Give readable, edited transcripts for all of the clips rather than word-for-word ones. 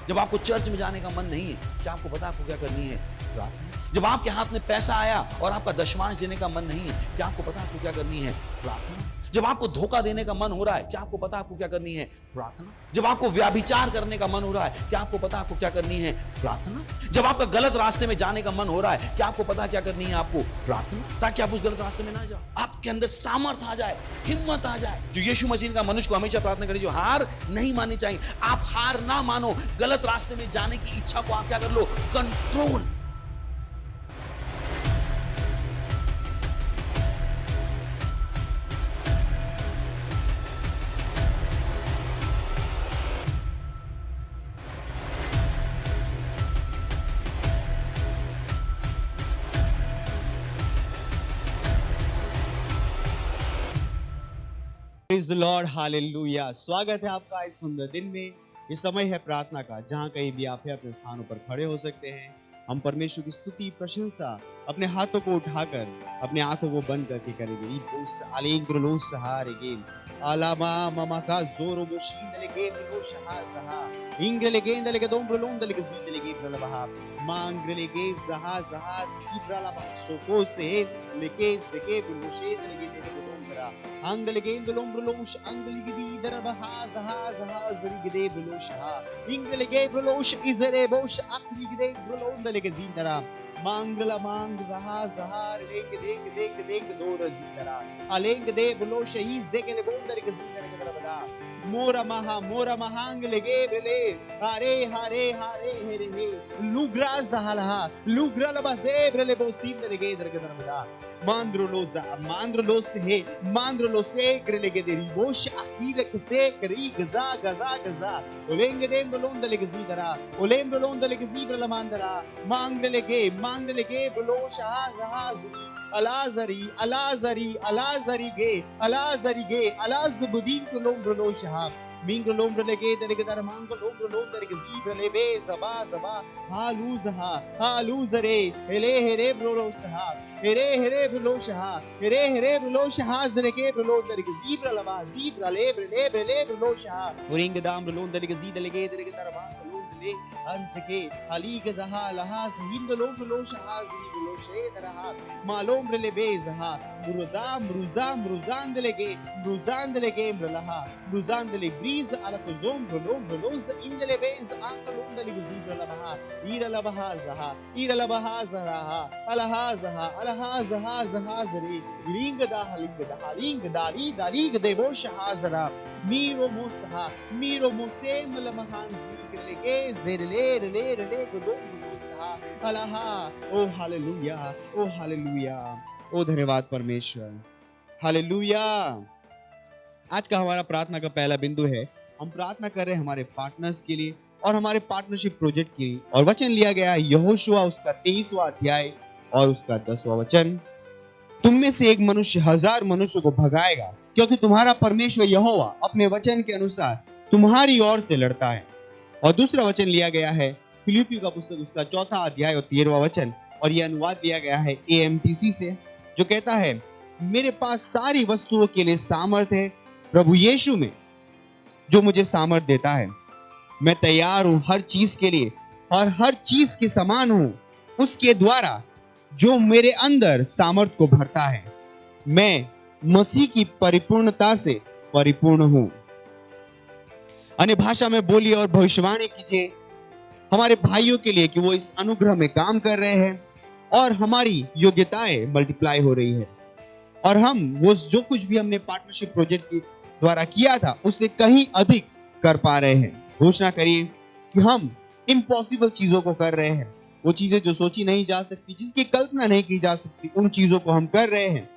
जब आपको चर्च में जाने का मन नहीं है, क्या आपको पता आपको क्या करनी है? प्रार्थना। जब आपके हाथ में पैसा आया और आपका दशमांश देने का मन नहीं है, क्या आपको पता आपको क्या करनी है? प्रार्थना। जब आपको धोखा देने का मन हो रहा है, क्या आपको पता आपको क्या करनी है? प्रार्थना। जब आपको व्याभिचार करने का मन हो रहा है, क्या आपको पता आपको क्या करनी है? प्रार्थना। जब आपका गलत रास्ते में जाने का मन हो रहा है, क्या आपको पता क्या करनी है आपको? प्रार्थना। ताकि आप उस गलत रास्ते में ना जाओ, आपके अंदर सामर्थ आ जाए, हिम्मत आ जाए। जो यीशु मसीह का मनुष्य को हमेशा प्रार्थना करें, जो हार नहीं माननी चाहिए। आप हार ना मानो, गलत रास्ते में जाने की इच्छा को आप क्या कर लो? Control. Praise the lord, hallelujah. स्वागत है आपका इस सुंदर दिन में। ये समय है प्रार्थना का, जहां कहीं भी आप अपने स्थानों पर खड़े हो सकते हैं। हम परमेश्वर की स्तुति प्रशंसा अपने हाथों को उठाकर, अपने आंखों को बंद करके करेंगे। इब्रोस अलेंग्रोलोस सहारेगे आलामा मामा का जोरो बोशीन लेगे बिलो शहा सहा इंग्रलेगे लेगे दोंब्रोलोन लेगे जीद लेगे ब्रलबहा मांग्रलेगे जहा जहा इब्रलबा सोको से लेके सेके बिलोशे लेगे तेरे दोंब्रा अंगलेगे दोंब्रोलोश अंगलेगे दी दरबहा जहा जहा जरिगे बिलोशहा इंग्रलेगे ब्रोलोश इजरे बोश अखलिगे ब्रोलोन लेगे जीदरा मांगला मांग जहा जहा लेंग देंग देंग देंग दो रजीदरा अलेंग दे ब्लो शही जेके बोंदर के जीदर के दरबदा मोरा महांग लेगे बेले हारे हारे हारे हेरे हे लुग्रा जहालहा लुग्रा लबसे ब्रेले बोसीन लेगे दर के दरबदा मांद्रलोसे ग्रेलेगे देरी बोश अकील के करी गजा गजा गजा ओलेंगे देम बलोंद लेगे जीदरा ओलेम बलोंद लेगे जीब्र लमांदरा मांगलेगे बलो शहा जहाजरी अलाजरी गे अलाजबुदीन को लोम बलो शहा मिंग लोम लेगे देगे दर मांग लोम देगे जीब्र लेबे जबा हालूजरे हेरे ब्रो शहा हेरे ब्रो शहा जरेगे ब्रो देगे जीब्र लबा जीब्र ले ब्रो शहा उरिंग दाम ब्रो देगे जीद लेगे देगे दर मांग अंसके हलीग जहा लहा हिंद लोम लो शहा जी लो शेद रहा मालूम रे बेजहा मुरुजान लेगे म्रलहा मुरुजान ले ब्रीज अल कुजोम ब्रोलोज इंदले बेज आंकलोम दले गुजीब लबहा ईर लबहा जहा अलहा जहा जरे लिंग दाली देवो शहा जरा मीरो मोसेम लमहान जिक्र लेगे ज़ेरले गुदोम सहा अलहा ओ हालेलुया ओ धन्यवाद परमेश्वर, हालेलुया। आज का हमारा प्रार्थना का पहला बिंदु है, हम प्रार्थना कर रहे हैं हमारे पार्टनर्स के लिए और हमारे पार्टनरशिप प्रोजेक्ट के लिए। और वचन लिया गया है यहोशुआ उसका 23वां अध्याय और उसका 10वां वचन। तुम में से एक मनुष्य 1000 मनुष्यों को भगाएगा, क्योंकि तुम्हारा परमेश्वर यहोवा अपने वचन के अनुसार तुम्हारी ओर से लड़ता है। और दूसरा वचन लिया गया है फिलिप्पियों का पुस्तक उसका 4वां अध्याय और 13वां वचन, और यह अनुवाद दिया गया है AMPC से, जो कहता है मेरे पास सारी वस्तुओं के लिए सामर्थ्य है प्रभु यीशु में जो मुझे सामर्थ देता है। मैं तैयार हूं हर चीज के लिए और हर चीज के समान हूं उसके द्वारा जो मेरे अंदर सामर्थ को भरता है। मैं मसीह की परिपूर्णता से परिपूर्ण हूं। अन्य भाषा में बोलिए और भविष्यवाणी कीजिए हमारे भाइयों के लिए कि वो इस अनुग्रह में काम कर रहे हैं और हमारी योग्यताएं मल्टीप्लाई हो रही है और हम वो जो कुछ भी हमने पार्टनरशिप प्रोजेक्ट के द्वारा किया था उससे कहीं अधिक कर पा रहे हैं। घोषणा करिए कि हम इम्पॉसिबल चीजों को कर रहे हैं, वो चीजें जो सोची नहीं जा सकती, जिसकी कल्पना नहीं की जा सकती, उन चीजों को हम कर रहे हैं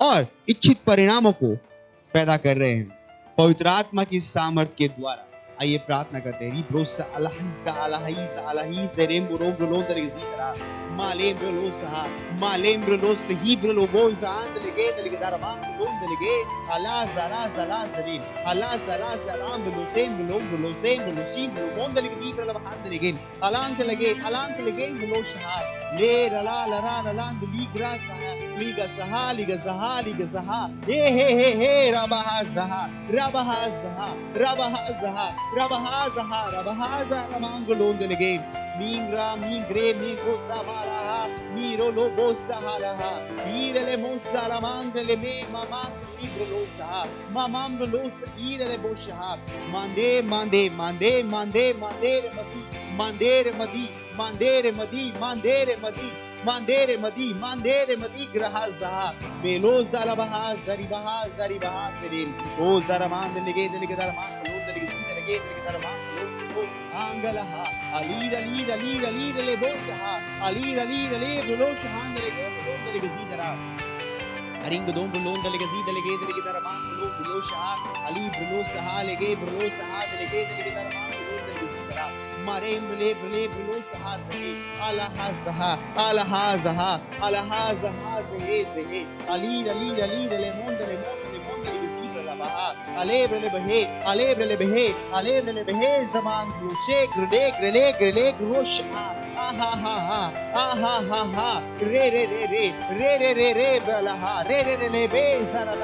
और इच्छित परिणामों को पैदा कर रहे हैं पवित्र आत्मा की सामर्थ के द्वारा। आइए प्रार्थना करते हैं। रिब्रोसा अलहीसा रेम्बरो ब्रोलो दरगजीरा मालेम ब्रोलो सही ब्रोलो बोजान लगे दलगे दरबान लोम दलगे अला जला जरीन अला जला सलाम ब्रोलो सेम ब्रोलो सी ब्रोलो बोम दलगे दी ब्रोलो हाथ दलगे अलांक लगे ब्रोलो शहा ले रला लरा ललांद लीग्रा सहा लीगा सहा लीगा सहा लीगा सहा हे रबहा सहा रबहा सहा रबहा सहा रबहा सहा रबहा सहा मांगलों दलगे Mingra mingre mingo samalaha miro lo bosahalaha irele mosala mangrele me mama libro lo saha mamam lo irele boshaha mande mande mande mande mandere madi mandere madi mandere madi mandere madi mandere madi mandere madi grahazaha melo zalabaha zaribaha zaribaha terin o zaraman delige delige zaraman lo delige zaraman Angalaha, alira lira lira lira le bosaha, alira lira le brolosa handele le gazidara. Aringo dom brolonda le gazida le gede le daraman lo brolosa, ali brolosa ha le ge brolosa ha le gede le daraman lo le gazidara. Marem le brolosa ha se alaha zaha alaha zaha alaha zaha ze alira lira lira le monda le alebre le behe alebre le behe zaman grushe grele grele grosha ha re balaha re le be zara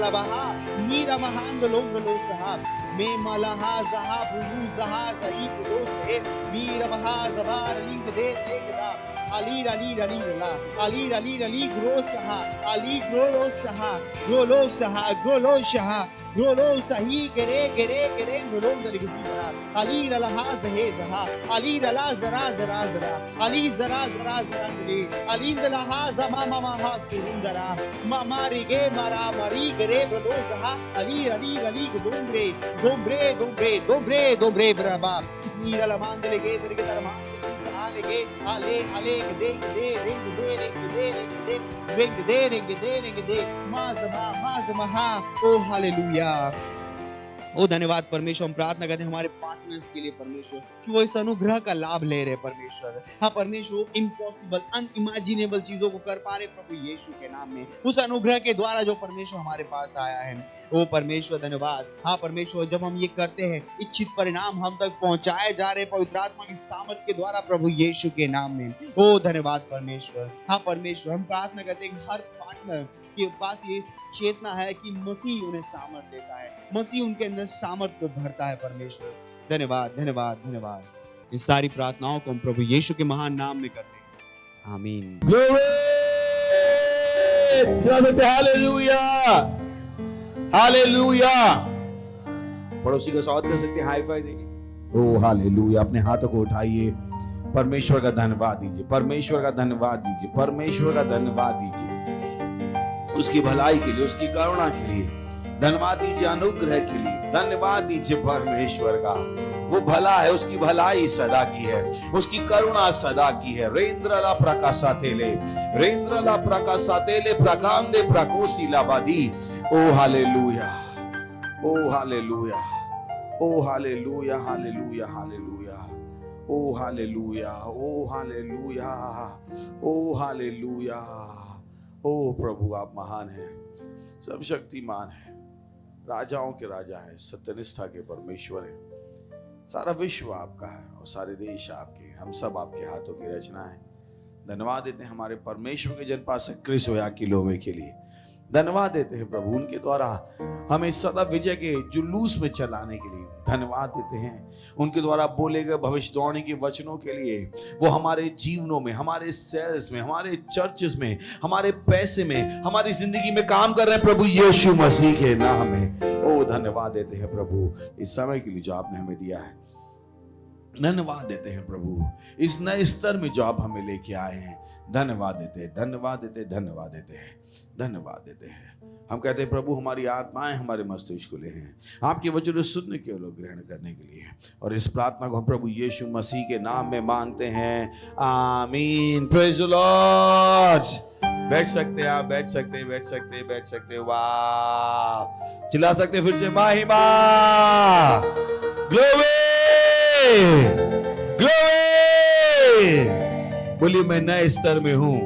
labaha mira mahangalo sahab me malaha zaha bulu zaha zai bulu se mira maha zabar ling de lekda alira lira lira la alira lira li grosaha ali grosaha grolosa hi gere grolom de gizira alira la hazahe zaha alira la zara ali zara le alira la haza mama surundara mama rige mara mari gere grolosa alira lira li dombre braba mira la mandele ge darma alege ale de mazama ha oh hallelujah ओ धन्यवाद परमेश्वर हम प्रार्थना करते हैं हमारे partners के लिए परमेश्वर कि वो इस अनुग्रह का लाभ ले रहे परमेश्वर हाँ परमेश्वर इम्पॉसिबल अनइमेजिनेबल चीजों को कर पा रहे प्रभु यीशु के नाम में उस अनुग्रह के द्वारा जो परमेश्वर हमारे पास आया है ओ परमेश्वर धन्यवाद हाँ परमेश्वर जब हम ये करते हैं इच्छित परिणाम हम तक पहुंचाए जा रहे पवित्र आत्मा की सामर्थ के द्वारा प्रभु यीशु के नाम में ओ धन्यवाद परमेश्वर हाँ परमेश्वर हम प्रार्थना करते हैं हर पार्टनर के पास ये चेतना है कि मसीह उन्हें सामर्थ देता है मसीह उनके अंदर सामर्थ को भरता है परमेश्वर धन्यवाद इस सारी प्रार्थनाओं को हम प्रभु यीशु के महान नाम में करते हैं आमीन हालेलुया पड़ोसी को स्वागत कर सकते हैं हाई फाई देंगे ओ हालेलुया अपने हाथों को उठाइए परमेश्वर का धन्यवाद दीजिए परमेश्वर का धन्यवाद दीजिए परमेश्वर का धन्यवाद दीजिए उसकी भलाई के लिए उसकी करुणा के लिए धन्यवाद दीजिए अनुग्रह के लिए धन्यवाद दीजिए परमेश्वर का वो भला है उसकी भलाई सदा की है उसकी करुणा सदा की है रेंद्रला प्रकाशातेले प्रकांदे प्रकोसी लाबादी ओ हालेलुया ओ हालेलुया ओ हालेलुया हालेलुया हालेलुया ओ हालेलुया ओ हालेलुया ओ हालेलुया ओ प्रभु आप महान हैं सब शक्तिमान है राजाओं के राजा है सत्यनिष्ठा के परमेश्वर है सारा विश्व आपका है और सारे देश आपके हम सब आपके हाथों की रचना है धन्यवाद देते हैं हमारे परमेश्वर के जनपासक क्रिस होया किलोवे के लिए धन्यवाद देते हैं प्रभु उनके द्वारा हमें सदा विजय के जुलूस में चलाने के लिए धन्यवाद देते हैं उनके द्वारा बोले गए भविष्यवाणी के वचनों के लिए वो हमारे जीवनों में हमारे सेल्स में हमारे चर्चेस में हमारे पैसे में हमारी जिंदगी में काम कर रहे हैं प्रभु यीशु मसीह के नाम में ओ धन्यवाद देते हैं प्रभु इस समय के लिए जो आपने हमें दिया है धन्यवाद देते हैं प्रभु इस नए स्तर में जो आप हमें लेके आए हैं धन्यवाद देते हैं धन्यवाद देते हैं धन्यवाद देते हैं धन्यवाद देते हैं हम कहते हैं प्रभु हमारी आत्माएं हमारे मस्तिष्क खुले हैं आपके वचन सुनने के लोग ग्रहण करने के लिए और इस प्रार्थना को हम प्रभु यीशु मसीह के नाम में मांगते हैं आमीन प्रेज द लॉर्ड बैठ सकते हैं आप बैठ सकते हैं वाह चिल्ला सकते फिर से महिमा ग्लोरी बोलिए मैं नए स्तर में हूं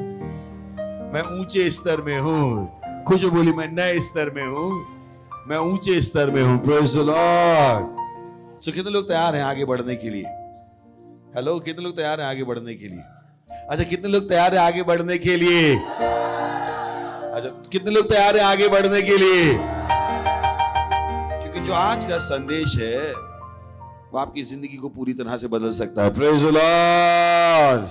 मैं ऊंचे स्तर में हूं खुश बोली मैं नए स्तर में हूं मैं ऊंचे स्तर में हूं प्रेज द लॉर्ड सो कितने लोग तैयार हैं आगे बढ़ने के लिए हेलो कितने लोग तैयार हैं आगे बढ़ने के लिए अच्छा, कितने लोग तैयार हैं आगे बढ़ने के लिए? अच्छा, कितने लोग तैयार हैं आगे बढ़ने के लिए? क्योंकि जो आज का संदेश है वो आपकी जिंदगी को पूरी तरह से बदल सकता है। Praise the Lord.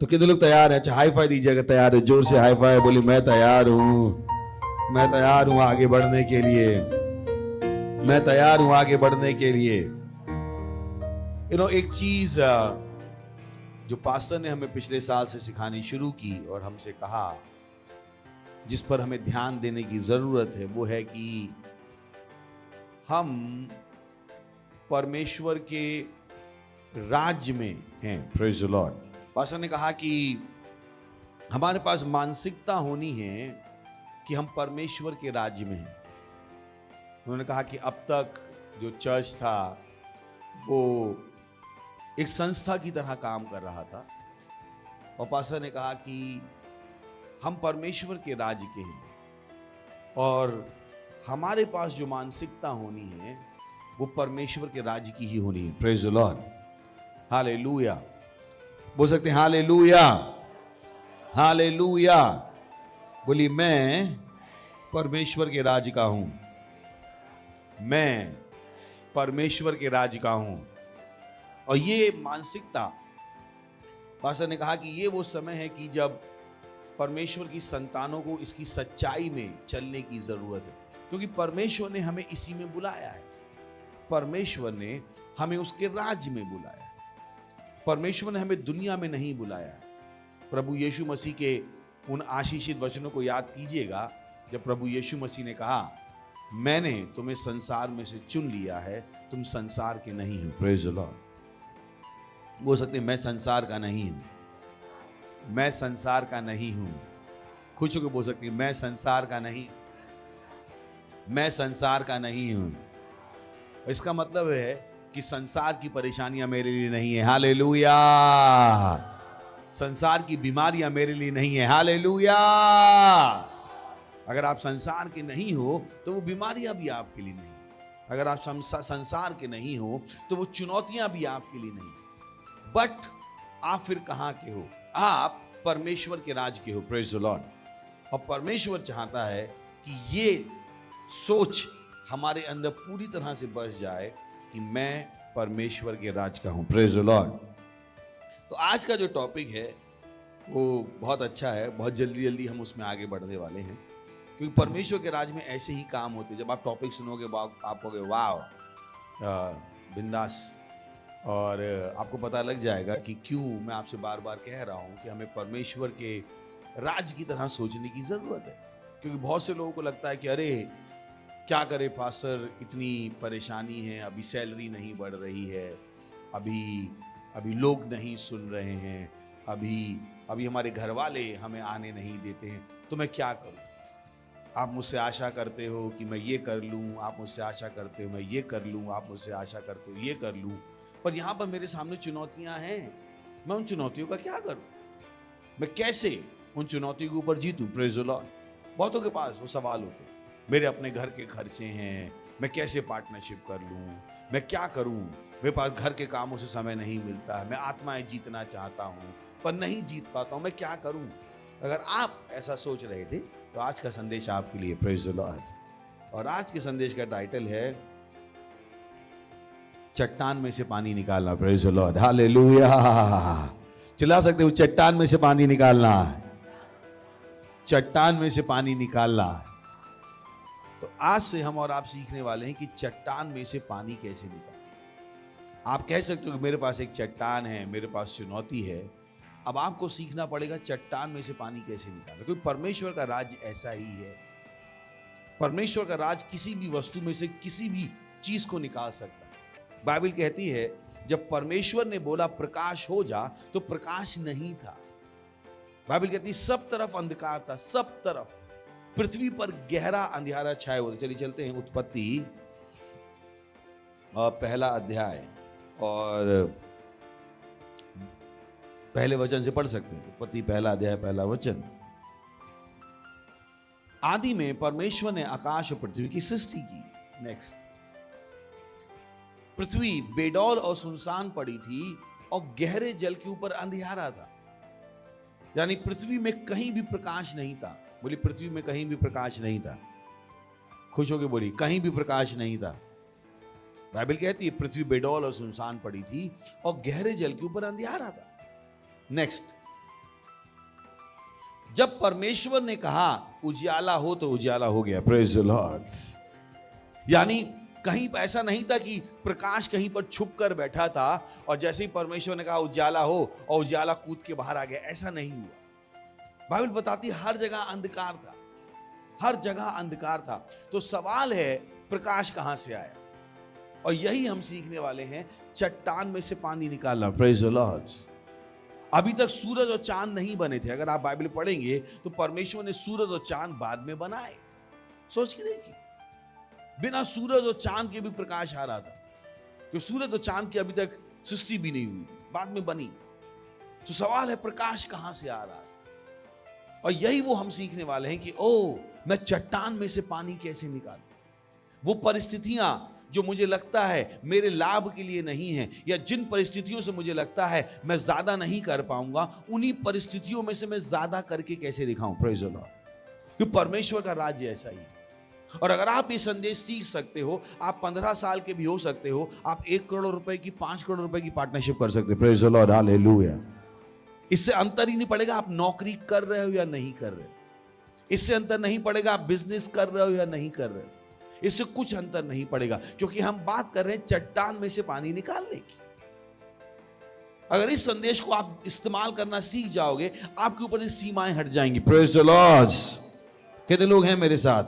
तो कितने लोग तैयार हैं? अच्छा, हाई फाई दीजिएगा तैयार है, जोर से हाई फाई बोली, मैं तैयार हूं, मैं तैयार हूं आगे बढ़ने के लिए, मैं तैयार हूं आगे बढ़ने के लिए। एक चीज जो पास्टर ने हमें पिछले साल से सिखानी शुरू की और हमसे कहा, जिस पर हमें ध्यान देने की जरूरत है, वो है कि हम परमेश्वर के राज्य में हैं। Praise the Lord. पास्टर ने कहा कि हमारे पास मानसिकता होनी है कि हम परमेश्वर के राज्य में हैं। उन्होंने कहा कि अब तक जो चर्च था वो एक संस्था की तरह काम कर रहा था, और पास्टर ने कहा कि हम परमेश्वर के राज्य के हैं और हमारे पास जो मानसिकता होनी है वो परमेश्वर के राज्य की ही होनी है। Praise the lord. हालेलुया। बोल सकते हैं हालेलुया, हालेलुया। बोली, मैं परमेश्वर के राज्य का हूं, मैं परमेश्वर के राज्य का हूं। और ये मानसिकता, पास्टर ने कहा कि ये वो समय है कि जब परमेश्वर की संतानों को इसकी सच्चाई में चलने की जरूरत है, क्योंकि परमेश्वर ने हमें इसी में बुलाया है। परमेश्वर ने हमें उसके राज्य में बुलाया है। परमेश्वर ने हमें दुनिया में नहीं बुलाया है। प्रभु यीशु मसीह के उन आशीषित वचनों को याद कीजिएगा, जब प्रभु यीशु मसीह ने कहा, मैंने तुम्हें संसार में से चुन लिया है, तुम संसार के नहीं हो। Praise the Lord. बोल सकते हैं, मैं संसार का नहीं हूं, मैं संसार का नहीं हूं। खुश होकर बोल सकते हैं, मैं संसार का नहीं, मैं संसार का नहीं हूं। इसका मतलब है कि संसार की परेशानियां मेरे लिए नहीं है। हालेलुया। संसार की बीमारियां मेरे लिए नहीं है। हालेलुया। अगर आप संसार के नहीं हो तो वो बीमारियां भी आपके लिए नहीं। अगर आप संसार के नहीं हो तो वो चुनौतियां भी आपके लिए नहीं। बट आप फिर कहां के हो? आप परमेश्वर के राज के हो। Praise the lord. और परमेश्वर चाहता है कि ये सोच हमारे अंदर पूरी तरह से बस जाए कि मैं परमेश्वर के राज का हूं। Praise the Lord. तो आज का जो टॉपिक है वो बहुत अच्छा है, बहुत जल्दी जल्दी हम उसमें आगे बढ़ने वाले हैं, क्योंकि परमेश्वर के राज में ऐसे ही काम होते हैं। जब आप टॉपिक सुनोगे आप कहोगे वाव, बिंदास, और आपको पता लग जाएगा कि क्यों मैं आपसे बार बार कह रहा हूं कि हमें परमेश्वर के राज की तरह सोचने की जरूरत है। क्योंकि बहुत से लोगों को लगता है कि अरे क्या करे पास्टर, इतनी परेशानी है, अभी सैलरी नहीं बढ़ रही है, अभी लोग नहीं सुन रहे हैं, अभी हमारे घर वाले हमें आने नहीं देते हैं, तो मैं क्या करूं? आप मुझसे आशा करते हो कि मैं ये कर लूं, आप मुझसे आशा करते हो मैं ये कर लूं, आप मुझसे आशा करते हो ये कर लूं, पर यहां पर मेरे सामने चुनौतियां हैं। मैं उन चुनौतियों का क्या करूं? मैं कैसे उन चुनौतियों के ऊपर जीतूं? Praise the Lord. बहुतों के पास वो सवाल होते हैं, मेरे अपने घर के खर्चे हैं, मैं कैसे पार्टनरशिप कर लूं, मैं क्या करूं, मेरे पास घर के कामों से समय नहीं मिलता है, मैं आत्माएं जीतना चाहता हूं पर नहीं जीत पाता हूं, मैं क्या करूं? अगर आप ऐसा सोच रहे थे तो आज का संदेश आपके लिए। Praise the lord. और आज के संदेश का टाइटल है चट्टान में से पानी निकालना। Praise the lord. हालेलुया। चिल्ला सकते हो, चट्टान में से पानी निकालना, चट्टान में से पानी निकालना। तो आज से हम और आप सीखने वाले हैं कि चट्टान में से पानी कैसे निकालें। आप कह सकते हो कि मेरे पास एक चट्टान है, मेरे पास चुनौती है। अब आपको सीखना पड़ेगा चट्टान में से पानी कैसे निकालें, क्योंकि परमेश्वर का राज्य ऐसा ही है। परमेश्वर का राज किसी भी वस्तु में से किसी भी चीज को निकाल सकता है। बाइबल कहती है जब परमेश्वर ने बोला प्रकाश हो जा, तो प्रकाश नहीं था। बाइबल कहती है सब तरफ अंधकार था, सब तरफ पृथ्वी पर गहरा अंधियारा छाए हुए। चलिए चलते हैं उत्पत्ति और पहला अध्याय और पहले वचन से पढ़ सकते हैं। उत्पत्ति पहला अध्याय पहला वचन। आदि में परमेश्वर ने आकाश और पृथ्वी की सृष्टि की। नेक्स्ट। पृथ्वी बेडौल और सुनसान पड़ी थी और गहरे जल के ऊपर अंधियारा था। यानी पृथ्वी में कहीं भी प्रकाश नहीं था। बोली पृथ्वी में कहीं भी प्रकाश नहीं था। खुश होके बोली कहीं भी प्रकाश नहीं था। बाइबल कहती है पृथ्वी बेडौल और सुनसान पड़ी थी और गहरे जल के ऊपर अंधियारा था। नेक्स्ट, जब परमेश्वर ने कहा उजियाला हो तो उजियाला हो गया। Praise the Lord. यानी कहीं ऐसा नहीं था कि प्रकाश कहीं पर छुप कर बैठा था और जैसे ही परमेश्वर ने कहा उजाला हो और उजाला कूद के बाहर आ गया, ऐसा नहीं हुआ। बाइबल बताती है हर जगह अंधकार था, हर जगह अंधकार था। तो सवाल है प्रकाश कहां से आया? और यही हम सीखने वाले हैं, चट्टान में से पानी निकालना। Praise the Lord. अभी तक सूरज और चांद नहीं बने थे। अगर आप बाइबल पढ़ेंगे तो परमेश्वर ने सूरज और चांद बाद में बनाए। सोच के देखिए, बिना सूरज और चांद के भी प्रकाश आ रहा था, क्योंकि सूरज और चांद की अभी तक सृष्टि भी नहीं हुई, बाद में बनी। तो सवाल है प्रकाश कहां से आ रहा है? और यही वो हम सीखने वाले हैं कि मैं चट्टान में से पानी कैसे निकालूं। वो परिस्थितियां जो मुझे लगता है मेरे लाभ के लिए नहीं है, या जिन परिस्थितियों से मुझे लगता है मैं ज्यादा नहीं कर पाऊंगा, उन्हीं परिस्थितियों में से मैं ज्यादा करके कैसे दिखाऊं। Praise the Lord. क्योंकि परमेश्वर का राज्य ऐसा ही है। और अगर आप ये संदेश सीख सकते हो, आप 15 साल के भी हो सकते हो, आप 1 करोड़ रुपए की, 5 करोड़ रुपए की पार्टनरशिप कर सकते हो। Praise the lord, hallelujah. इससे अंतर ही नहीं पड़ेगा आप नौकरी कर रहे हो या नहीं कर रहे हो। इससे अंतर नहीं पड़ेगा आप बिजनेस कर रहे हो या नहीं कर रहे हो। इससे कुछ अंतर नहीं पड़ेगा, क्योंकि हम बात कर रहे हैं चट्टान में से पानी निकालने की। अगर इस संदेश को आप इस्तेमाल करना सीख जाओगे, आपके ऊपर से सीमाएं हट जाएंगी। Praise the Lord. कितने लोग हैं मेरे साथ?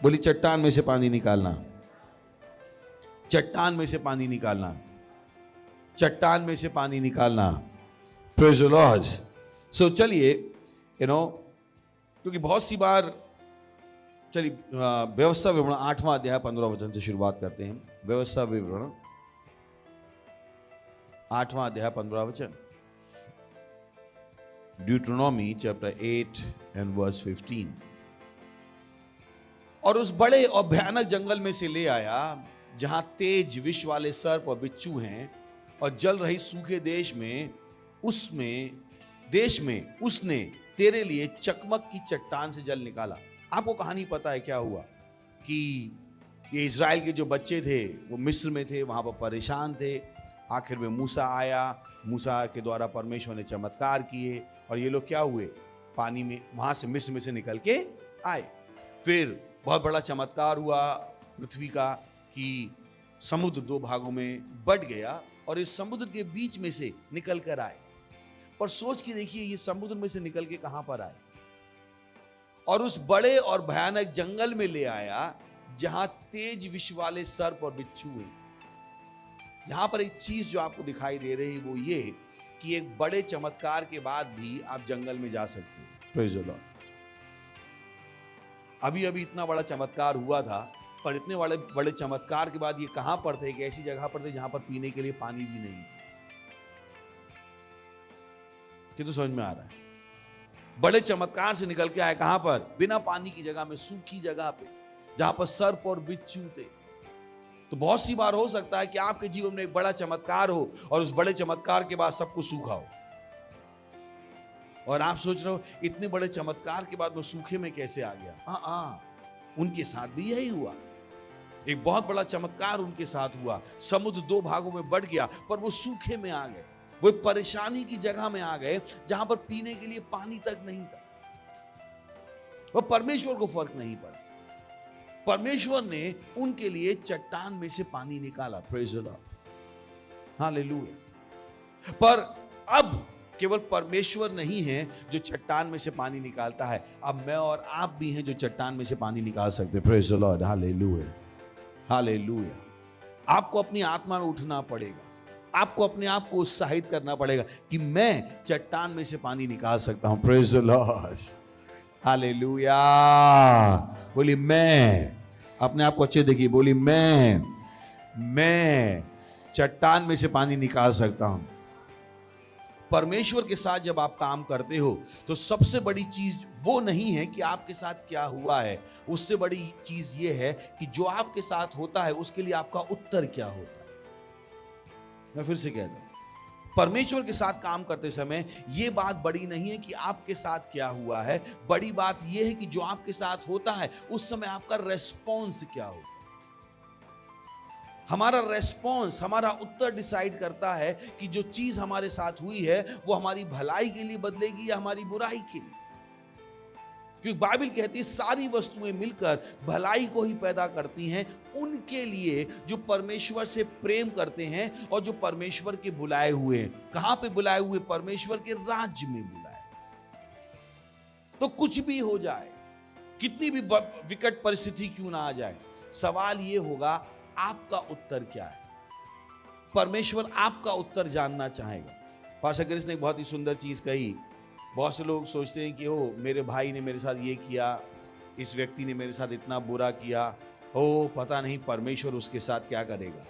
बोली चट्टान में से पानी निकालना, चट्टान में से पानी निकालना, चट्टान में से पानी निकालना। Praise the Lord. सो चलिए, क्योंकि बहुत सी बार, चलिए व्यवस्था विवरण 8वां अध्याय 15 वचन से शुरुआत करते हैं। व्यवस्था विवरण 8वां अध्याय 15 वचन। ड्यूटेरोनॉमी चैप्टर 8 एंड वर्स 15। और उस बड़े और भयानक जंगल में से ले आया जहां तेज विष वाले सर्प और बिच्छू हैं, और जल रही सूखे देश में उसने तेरे लिए चकमक की चट्टान से जल निकाला। आपको कहानी पता है क्या हुआ? कि ये इज़राइल के जो बच्चे थे वो मिस्र में थे, वहां पर परेशान थे। आखिर में मूसा आया, मूसा के द्वारा परमेश्वर ने चमत्कार किए और ये लोग क्या हुए? पानी में, वहां से मिस्र में से निकल के आए। फिर बहुत बड़ा चमत्कार हुआ पृथ्वी का कि समुद्र 2 भागों में बट गया और इस समुद्र के बीच में से निकल कर आए। पर सोच के देखिए, ये समुद्र में से निकल के कहां पर आए? और उस बड़े और भयानक जंगल में ले आया जहां तेज विष वाले सर्प और बिच्छू हैं। यहां पर एक चीज जो आपको दिखाई दे रही है वो ये कि एक बड़े चमत्कार के बाद भी आप जंगल में जा सकते हो। Praise the Lord. अभी अभी इतना बड़ा चमत्कार हुआ था, पर इतने बड़े चमत्कार के बाद ये कहां पर थे? एक ऐसी जगह पर थे जहां पर पीने के लिए पानी भी नहीं। कि तो समझ में आ रहा है? बड़े चमत्कार से निकल के आए कहां पर? बिना पानी की जगह में, सूखी जगह पे, जहां पर सर्प और बिच्छू थे। तो बहुत सी बार हो सकता है कि आपके जीवन में एक बड़ा चमत्कार हो और उस बड़े चमत्कार के बाद सब कुछ सूखा हो, और आप सोच रहे हो इतने बड़े चमत्कार के बाद मैं सूखे में कैसे आ गया? उनके साथ भी यही हुआ। एक बहुत बड़ा चमत्कार उनके साथ हुआ। समुद्र 2 भागों में बट गया, पर वो सूखे में आ गए। वो परेशानी की जगह में आ गए जहां पर पीने के लिए पानी तक नहीं था। वो परमेश्वर को फर्क नहीं पड़ा। परमेश्वर ने उनके लिए चट्टान में से पानी निकाला। Praise the lord, hallelujah. पर अब केवल परमेश्वर नहीं है जो चट्टान में से पानी निकालता है, अब मैं और आप भी हैं जो चट्टान में से पानी निकाल सकते हैं। Praise the lord, hallelujah, hallelujah. आपको अपनी आत्मा में उठना पड़ेगा, आपको अपने आप को उत्साहित करना पड़ेगा कि मैं चट्टान में से पानी निकाल सकता हूं। Praise the lord, hallelujah. बोली मैं, अपने आप को अच्छे देखिए, बोली मैं चट्टान में से पानी निकाल सकता हूं। परमेश्वर के साथ जब आप काम करते हो तो सबसे बड़ी चीज वो नहीं है कि आपके साथ क्या हुआ है, उससे बड़ी चीज ये है कि जो आपके साथ होता है उसके लिए आपका उत्तर क्या होता है। मैं फिर से कहता हूं, परमेश्वर के साथ काम करते समय यह बात बड़ी नहीं है कि आपके साथ क्या हुआ है, बड़ी बात यह है कि जो आपके साथ होता है उस समय आपका रेस्पॉन्स क्या होता है। हमारा रेस्पॉन्स, हमारा उत्तर डिसाइड करता है कि जो चीज हमारे साथ हुई है वो हमारी भलाई के लिए बदलेगी या हमारी बुराई के लिए। क्योंकि बाइबल कहती है सारी वस्तुएं मिलकर भलाई को ही पैदा करती हैं उनके लिए जो परमेश्वर से प्रेम करते हैं और जो परमेश्वर के बुलाए हुए हैं। कहां पे बुलाए हुए? परमेश्वर के राज्य में बुलाए। तो कुछ भी हो जाए, कितनी भी विकट परिस्थिति क्यों ना आ जाए, सवाल यह होगा आपका उत्तर क्या है। परमेश्वर आपका उत्तर जानना चाहेगा। पास्टर क्रिस ने एक बहुत ही सुंदर चीज कही। बहुत से लोग सोचते हैं कि ओ मेरे भाई ने मेरे साथ ये किया, इस व्यक्ति ने मेरे साथ इतना बुरा किया, ओ पता नहीं परमेश्वर उसके साथ क्या करेगा।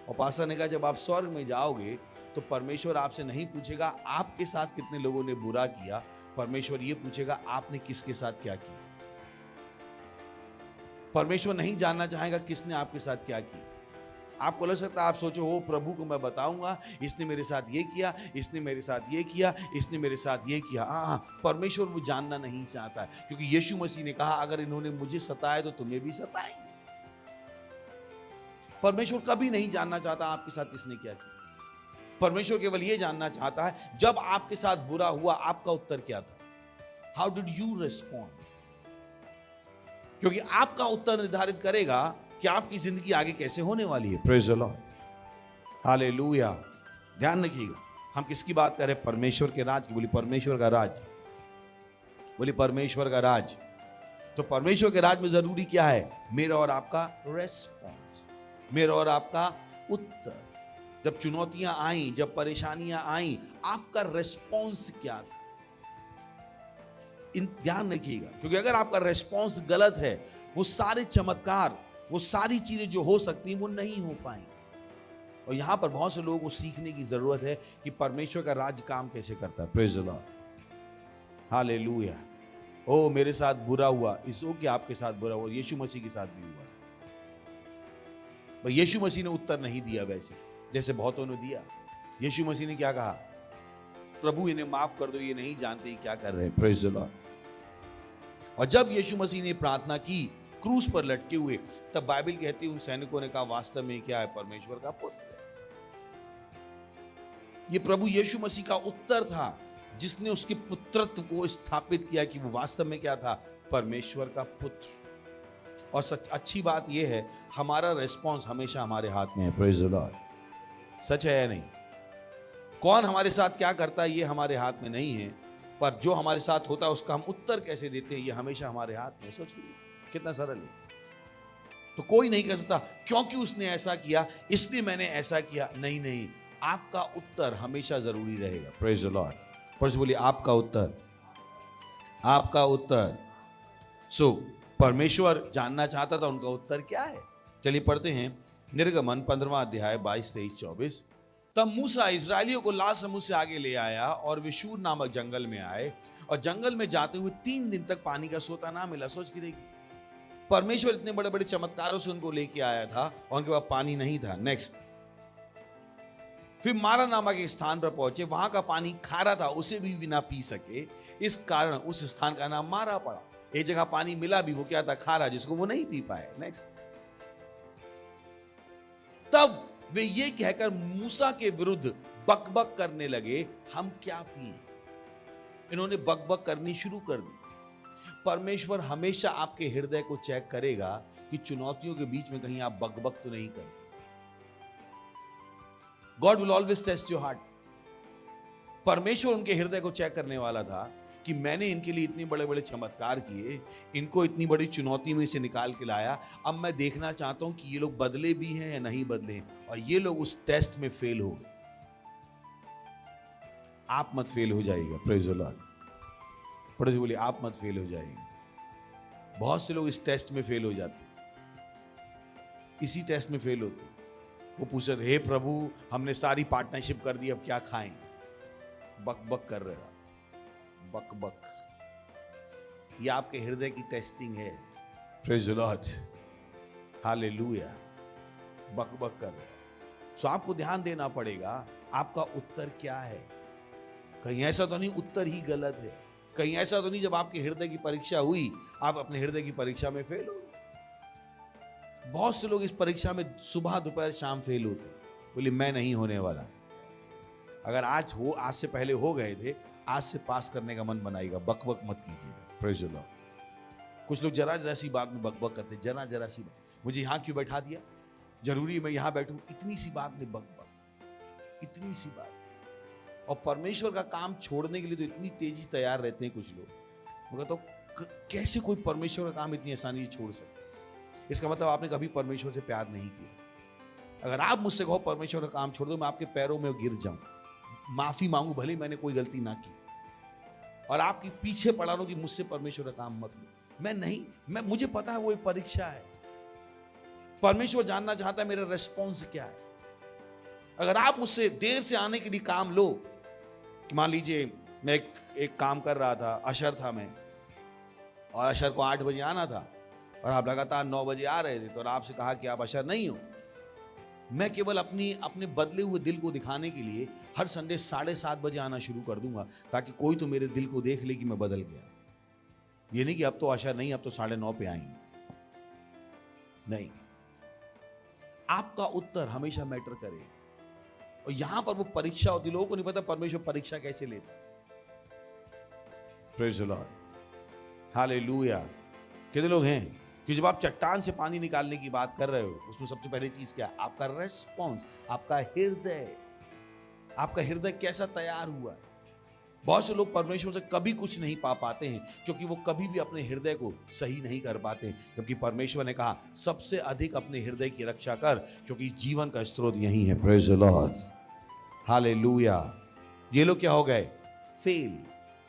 और पास्टर ने कहा जब आप स्वर्ग में जाओगे तो परमेश्वर आपसे नहीं पूछेगा आपके साथ कितने लोगों ने बुरा किया, परमेश्वर ये पूछेगा आपने किसके साथ क्या किया। परमेश्वर नहीं जानना चाहेगा किसने आपके साथ क्या किया। आपको लग सकता है, आप सोचो हो प्रभु को मैं बताऊंगा, इसने मेरे साथ ये किया, इसने मेरे साथ ये किया, इसने मेरे साथ ये किया। हाँ, परमेश्वर वो जानना नहीं चाहता है, क्योंकि यीशु मसीह ने कहा अगर इन्होंने मुझे सताया तो तुम्हें भी सताएंगे। परमेश्वर कभी नहीं जानना चाहता आपके साथ किसने क्या किया। परमेश्वर केवल ये जानना चाहता है जब आपके साथ बुरा हुआ आपका उत्तर क्या था, हाउ डिड यू रिस्पॉन्ड। क्योंकि आपका उत्तर निर्धारित करेगा कि आपकी जिंदगी आगे कैसे होने वाली है। Praise the lord, hallelujah. ध्यान रखिएगा, हम किसकी बात कर रहे हैं? परमेश्वर के राज की। बोली परमेश्वर का राज, बोली परमेश्वर का राज। तो परमेश्वर के राज में जरूरी क्या है? मेरा और आपका रेस्पॉन्स, मेरा और आपका उत्तर। जब चुनौतियां आई, जब परेशानियां आई, आपका रेस्पॉन्स क्या था? ध्यान रखिएगा, क्योंकि अगर आपका रेस्पॉन्स गलत है, वो सारे चमत्कार, वो सारी चीजें जो हो सकती हैं वो नहीं हो पाएंगी। और यहां पर बहुत से लोगों को सीखने की जरूरत है कि परमेश्वर का राज काम कैसे करता है। Praise the lord, hallelujah. ओ मेरे साथ बुरा हुआ, इसो कि आपके साथ बुरा हुआ, यीशु मसीह के साथ भी हुआ। पर यीशु मसीह ने उत्तर नहीं दिया वैसे जैसे बहुतों ने दिया। यीशु मसीह ने क्या कहा? प्रभु इन्हें माफ कर दो, ये नहीं जानते क्या कर रहे हैं। Praise the lord. और जब यीशु मसीह ने प्रार्थना की क्रूस पर लटके हुए, तब बाइबल कहती है उन सैनिकों ने कहा वास्तव में क्या है? परमेश्वर का पुत्र है। ये प्रभु यीशु मसीह का उत्तर था जिसने उसके पुत्रत्व को स्थापित किया कि वो वास्तव में क्या था? परमेश्वर का पुत्र। और सच अच्छी बात यह है, हमारा रेस्पॉन्स हमेशा हमारे हाथ में है। Praise the Lord. सच है या नहीं? कौन हमारे साथ क्या करता है ये हमारे हाथ में नहीं है, पर जो हमारे साथ होता है उसका हम उत्तर कैसे देते हैं ये हमेशा हमारे हाथ में। सोच लीजिए कितना सरल है। तो कोई नहीं कह सकता क्योंकि उसने ऐसा किया इसलिए मैंने ऐसा किया। नहीं नहीं, आपका उत्तर हमेशा जरूरी रहेगा। Praise the Lord. पर बोलिए आपका उत्तर, आपका उत्तर। सो परमेश्वर जानना चाहता था उनका उत्तर क्या है। चलिए पढ़ते हैं निर्गमन 15वां अध्याय 22, 23, 24। तब मूसा इस्राएलियों को लाल समुद्र से आगे ले आया और वे शूर नामक जंगल में आए, और जंगल में जाते हुए 3 दिन तक पानी का सोता ना मिला। सोच के देखिए, परमेश्वर इतने बड़े बड़े चमत्कारों से उनको लेके आया था और उनके पास पानी नहीं था। नेक्स्ट, फिर मारा नामक एक स्थान पर पहुंचे, वहां का पानी खारा था, उसे भी बिना पी सके, इस कारण उस स्थान का नाम मारा पड़ा। एक जगह पानी मिला भी, वो क्या था? खारा, जिसको वो नहीं पी पाए। नेक्स्ट, तब वे ये कहकर मूसा के विरुद्ध बकबक करने लगे, हम क्या पिए। इन्होंने बकबक करनी शुरू कर दी। परमेश्वर हमेशा आपके हृदय को चेक करेगा कि चुनौतियों के बीच में कहीं आप बकबक तो नहीं करते। God will always test your heart. परमेश्वर उनके हृदय को चेक करने वाला था कि मैंने इनके लिए इतने बड़े बड़े चमत्कार किए, इनको इतनी बड़ी चुनौती में से निकाल के लाया, अब मैं देखना चाहता हूं कि ये लोग बदले भी हैं या नहीं बदले हैं। और ये लोग उस टेस्ट में फेल हो गए। आप मत फेल हो जाइएगा। Praise the Lord. पढ़ो बोलिए आप मत फेल हो जाइएगा। बहुत से लोग इस टेस्ट में फेल हो जाते हैं, इसी टेस्ट में फेल होते हैं। वो पूछते हे प्रभु हमने सारी पार्टनरशिप कर दी, अब क्या खाएं। बक बक कर रहे हो, बक बक। ये आपके हृदय की टेस्टिंग है। Praise the lord, hallelujah. बक बक कर रहे हो। सो आपको ध्यान देना पड़ेगा आपका उत्तर क्या है। कहीं ऐसा तो नहीं उत्तर ही गलत है, कहीं ऐसा तो नहीं जब आपके हृदय की परीक्षा हुई आप अपने हृदय की परीक्षा में फेल हो गए। बहुत से लोग इस परीक्षा में सुबह दोपहर शाम फेल होते, बोले मैं नहीं होने वाला। अगर आज से पहले हो गए थे, आज से पास करने का मन बनाएगा, बकबक मत कीजिएगा। Praise the Lord. कुछ लोग जरा सी बात में बकबक करते, जरा सी बात, मुझे यहां क्यों बैठा दिया, जरूरी मैं यहां बैठूं, इतनी सी बात में बकबक, इतनी सी बात। और परमेश्वर का काम छोड़ने के लिए तो इतनी तेजी तैयार रहते हैं कुछ लोग। मैं कहता हूं कैसे कोई परमेश्वर का काम इतनी आसानी से छोड़ सकता। इसका मतलब आपने कभी परमेश्वर से प्यार नहीं किया। अगर आप मुझसे कहो परमेश्वर का काम छोड़ दो, मैं आपके पैरों में गिर जाऊं, माफी मांगू भले मैंने कोई गलती ना की, और आपके पीछे पड़ा रहो कि मुझसे परमेश्वर का काम मत लो। मैं नहीं, मुझे पता है वो एक परीक्षा है। परमेश्वर जानना चाहता है मेरा रेस्पॉन्स क्या है। अगर आप मुझसे देर से आने के लिए काम लो, मान लीजिए मैं एक काम कर रहा था, अशर था मैं, और अशर को 8 बजे आना था और आप लगातार 9 बजे आ रहे थे, तो आपसे कहा कि आप अशर नहीं हो। मैं केवल अपने बदले हुए दिल को दिखाने के लिए हर संडे 7:30 बजे आना शुरू कर दूंगा, ताकि कोई तो मेरे दिल को देख ले कि मैं बदल गया। ये नहीं कि अब तो अशर नहीं, अब तो 9:30 पे आएंगे, नहीं। आपका उत्तर हमेशा मैटर करेगा। और यहां पर वो परीक्षा होती, लोगों को नहीं पता परमेश्वर परीक्षा कैसे लेता। Praise the lord, hallelujah. कितने लोग हैं कि जब आप चट्टान से पानी निकालने की बात कर रहे हो, उसमें सबसे पहले चीज क्या है? आपका रेस्पॉन्स, आपका हृदय। आपका हृदय कैसा तैयार हुआ है। बहुत से लोग परमेश्वर से कभी कुछ नहीं पा पाते हैं, क्योंकि वो कभी भी अपने हृदय को सही नहीं कर पाते हैं। जबकि परमेश्वर ने कहा सबसे अधिक अपने हृदय की रक्षा कर, क्योंकि जीवन का स्रोत यही है। Praise the lord, hallelujah. ये लोग क्या हो गए? फेल।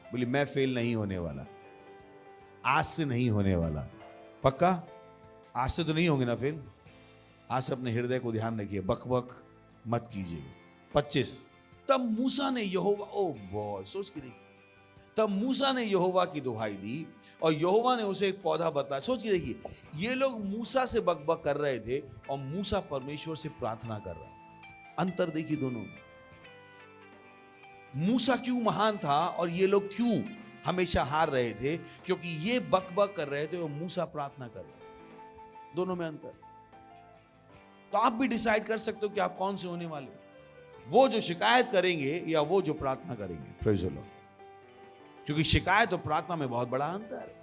बोले मैं फेल नहीं होने वाला, आज से नहीं होने वाला। पक्का आज से तो नहीं होंगे ना फेल? आज से अपने हृदय को ध्यान रखिए, बकबक मत कीजिए। 25, तब मूसा ने यहोवा, ओ बॉय, सोच के देखिए, तब मूसा ने यहोवा की दुहाई दी और यहोवा ने उसे एक पौधा बतलाया। सोच के देखिए, ये लोग मूसा से बकबक कर रहे थे और मूसा परमेश्वर से प्रार्थना कर रहा है। अंतर देखिए दोनों में। मूसा क्यों महान था और ये लोग क्यों हमेशा हार रहे थे? क्योंकि ये बकबक कर रहे थे और मूसा प्रार्थना कर रहे थे। दोनों में अंतर। तो आप भी डिसाइड कर सकते हो कि आप कौन से होने वाले हो, वो जो शिकायत करेंगे या वो जो प्रार्थना करेंगे। Praise the Lord. क्योंकि शिकायत और प्रार्थना में बहुत बड़ा अंतर है।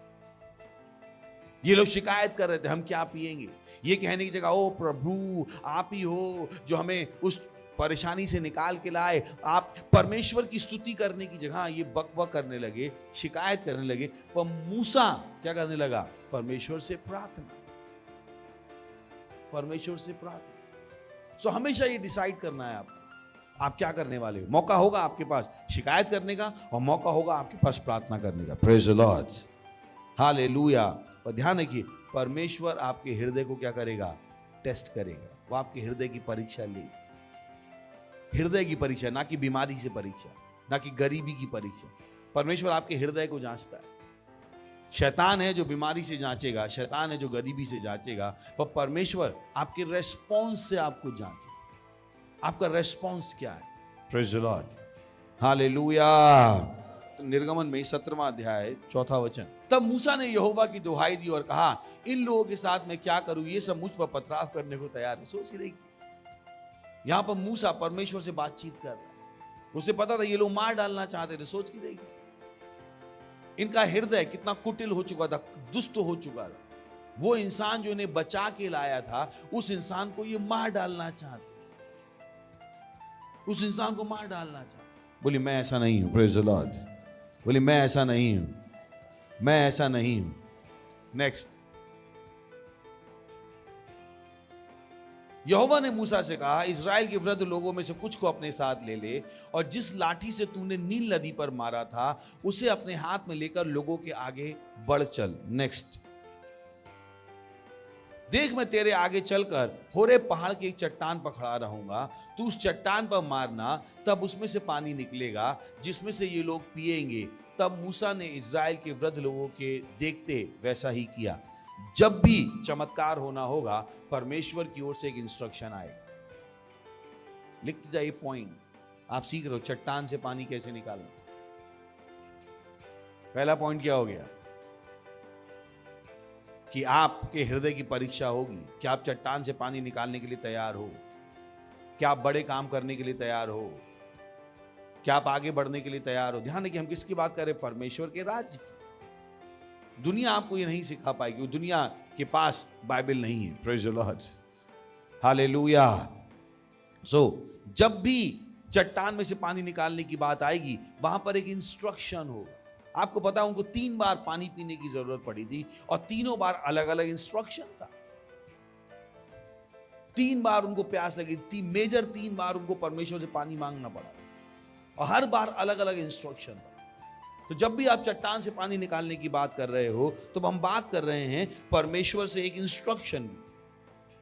ये लोग शिकायत कर रहे थे हम क्या पिएंगे, ये कहने की जगह ओ प्रभु आप ही हो जो हमें उस परेशानी से निकाल के लाए। आप परमेश्वर की स्तुति करने की जगह ये बकबक करने लगे, शिकायत करने लगे। पर मूसा क्या करने लगा? परमेश्वर से प्रार्थना, परमेश्वर से प्रार्थना। सो हमेशा ये डिसाइड करना है आप क्या करने वाले हो। मौका होगा आपके पास शिकायत करने का और मौका होगा आपके पास प्रार्थना करने का। Praise the lord, hallelujah. और ध्यान रखिए, परमेश्वर आपके हृदय को क्या करेगा? टेस्ट करेगा। वो आपके हृदय की परीक्षा लेगा। हृदय की परीक्षा, ना कि बीमारी से परीक्षा, ना कि गरीबी की परीक्षा। परमेश्वर आपके हृदय को जांचता है। शैतान है जो बीमारी से जांचेगा, शैतान है जो गरीबी से जांचेगा, पर परमेश्वर आपके रेस्पॉन्स से आपको जांचेगा। आपका रेस्पॉन्स क्या है? Praise the lord, hallelujah. निर्गमन में 17वां अध्याय 4था वचन, तब मूसा ने यहोवा की दुहाई दी और कहा इन लोगों के साथ मैं क्या करूं, ये सब मुझ पर पथराव करने को तैयार है। सोच रही, यहां पर मूसा परमेश्वर से बातचीत कर रहा है। उसे पता था ये लोग मार डालना चाहते थे। सोच के देखिए, इनका हृदय कितना कुटिल हो चुका था, दुष्ट हो चुका था। वो इंसान जो इन्हें बचा के लाया था, उस इंसान को ये मार डालना चाहते, उस इंसान को मार डालना चाहते। बोली मैं ऐसा नहीं हूं। Praise the Lord. बोली मैं ऐसा नहीं हूं, मैं ऐसा नहीं हूं। नेक्स्ट, यहोवा ने मूसा से कहा इस्राएल के वृद्ध लोगों में से कुछ को अपने साथ ले ले और जिस लाठी से तूने नील नदी पर मारा था उसे अपने हाथ में लेकर लोगों के आगे बढ़ चल। नेक्स्ट, देख मैं तेरे आगे चलकर होरे पहाड़ के एक चट्टान पर खड़ा रहूंगा, तू उस चट्टान पर मारना, तब उसमें से पानी निकलेगा जिसमें से ये लोग पिएंगे। तब मूसा ने इस्राएल के वृद्ध लोगों के देखते वैसा ही किया। जब भी चमत्कार होना होगा, परमेश्वर की ओर से एक इंस्ट्रक्शन आएगा। लिखते जाइए पॉइंट। आप सीख रहे हो चट्टान से पानी कैसे निकालना। पहला पॉइंट क्या हो गया कि आपके हृदय की परीक्षा होगी कि आप चट्टान से पानी निकालने के लिए तैयार हो, क्या आप बड़े काम करने के लिए तैयार हो, क्या आप आगे बढ़ने के लिए तैयार हो। ध्यान रखिए हम किसकी बात कर रहे हैं, परमेश्वर के राज्य की। दुनिया आपको ये नहीं सिखा पाएगी, दुनिया के पास बाइबल नहीं है। Praise the lord, hallelujah. So जब भी चट्टान में से पानी निकालने की बात आएगी वहां पर एक इंस्ट्रक्शन होगा। आपको पता है उनको 3 बार पानी पीने की जरूरत पड़ी थी और तीनों बार अलग अलग इंस्ट्रक्शन था। 3 बार उनको प्यास लगी थी, मेजर 3 बार उनको परमेश्वर से पानी मांगना पड़ा और हर बार अलग अलग इंस्ट्रक्शन था। तो जब भी आप चट्टान से पानी निकालने की बात कर रहे हो तो हम बात कर रहे हैं परमेश्वर से एक इंस्ट्रक्शन भी।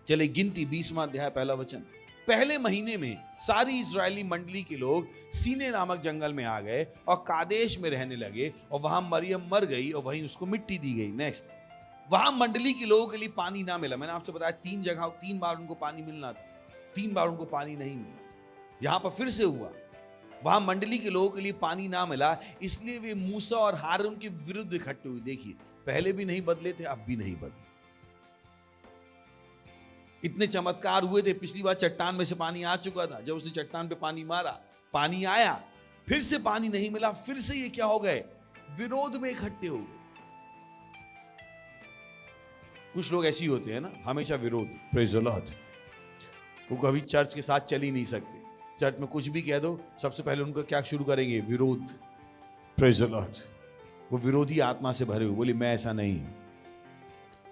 चले गिनती 20वां अध्याय पहला वचन। पहले महीने में सारी इजरायली मंडली के लोग सीने नामक जंगल में आ गए और कादेश में रहने लगे और वहां मरियम मर गई और वहीं उसको मिट्टी दी गई। नेक्स्ट, वहां मंडली के लोगों के लिए पानी ना मिला। मैंने आपसे बताया 3 जगह 3 बार उनको पानी मिलना था, 3 बार उनको पानी नहीं मिला। यहां पर फिर से हुआ, वहां मंडली के लोगों के लिए पानी ना मिला, इसलिए वे मूसा और हारून के विरुद्ध इकट्ठे हुए। देखिए पहले भी नहीं बदले थे, अब भी नहीं बदले। इतने चमत्कार हुए थे, पिछली बार चट्टान में से पानी आ चुका था, जब उसने चट्टान पे पानी मारा पानी आया, फिर से पानी नहीं मिला, फिर से ये क्या हो गए, विरोध में इकट्ठे हो गए। कुछ लोग ऐसे ही होते हैं ना, हमेशा विरोध। Praise the Lord. वो कभी चर्च के साथ चल ही नहीं सकते। चर्च में कुछ भी कह दो सबसे पहले उनको क्या शुरू करेंगे, विरोध। Praise the Lord. वो विरोधी आत्मा से भरे हुए, बोले मैं ऐसा नहीं हूं,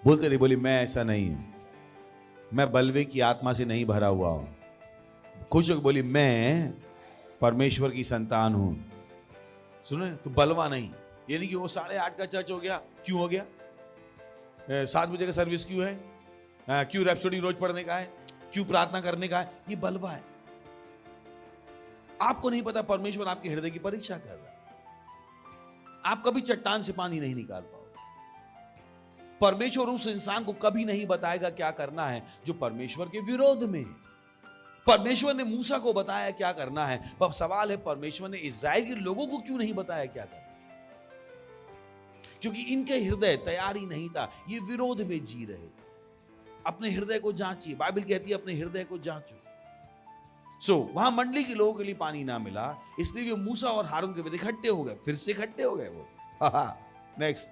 बोलते रहे, बोले मैं ऐसा नहीं हूं, मैं बलवे की आत्मा से नहीं भरा हुआ हूं। खुश होकर बोली मैं परमेश्वर की संतान हूं। सुने तो बलवा नहीं, ये नहीं कि वो 8:30 का चर्च हो गया, क्यों हो गया, 7 बजे का सर्विस क्यों है, क्यों रैप्सोडी रोज पढ़ने का है, क्यों प्रार्थना करने का है, ये बलवा है। आपको नहीं पता परमेश्वर आपके हृदय की परीक्षा कर रहा है। आप कभी चट्टान से पानी नहीं निकाल पाओगे। परमेश्वर उस इंसान को कभी नहीं बताएगा क्या करना है जो परमेश्वर के विरोध में है। परमेश्वर ने मूसा को बताया क्या करना है, अब सवाल है परमेश्वर ने इस्राएल के लोगों को क्यों नहीं बताया क्या करना, क्योंकि इनके हृदय तैयार ही नहीं था, ये विरोध में जी रहे। अपने हृदय को जांचिए, बाइबल कहती है अपने हृदय को जांचो। वहां मंडली के लोगों के लिए पानी ना मिला, इसलिए वे मूसा और हारून के विरुद्ध इकट्ठे हो गए, फिर से इकट्ठे हो गए वो। नेक्स्ट,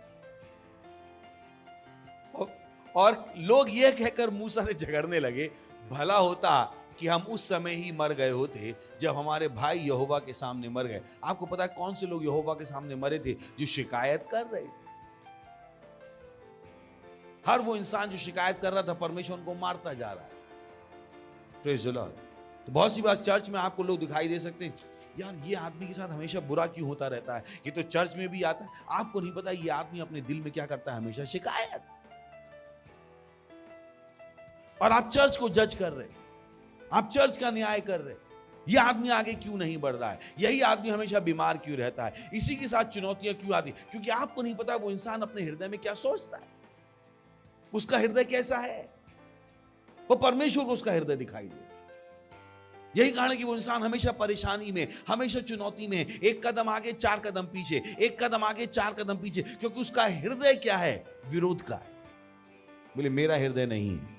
और लोग ये कहकर मूसा से झगड़ने लगे, भला होता कि हम उस समय ही मर गए होते जब हमारे भाई यहोवा के सामने मर गए। आपको पता है कौन से लोग यहोवा के सामने मरे थे, जो शिकायत कर रहे थे। हर वो इंसान जो शिकायत कर रहा था, परमेश्वर उनको मारता जा रहा है। Praise the Lord. तो बहुत सी बार चर्च में आपको लोग दिखाई दे सकते हैं, यार ये आदमी के साथ हमेशा बुरा क्यों होता रहता है, ये तो चर्च में भी आता है। आपको नहीं पता ये आदमी अपने दिल में क्या करता है, हमेशा शिकायत। और आप चर्च को जज कर रहे, आप चर्च का न्याय कर रहे, यह आदमी आगे क्यों नहीं बढ़ रहा है, यही आदमी हमेशा बीमार क्यों रहता है, इसी के साथ चुनौतियां क्यों आती, क्योंकि आपको नहीं पता वो इंसान अपने हृदय में क्या सोचता है, उसका हृदय कैसा है। वो परमेश्वर को उसका हृदय दिखाई दे। यही कारण है कि वो इंसान हमेशा परेशानी में, हमेशा चुनौती में, एक कदम आगे 4 कदम पीछे, एक कदम आगे 4 कदम पीछे, क्योंकि उसका हृदय क्या है, विरोध का है। बोले मेरा हृदय नहीं है।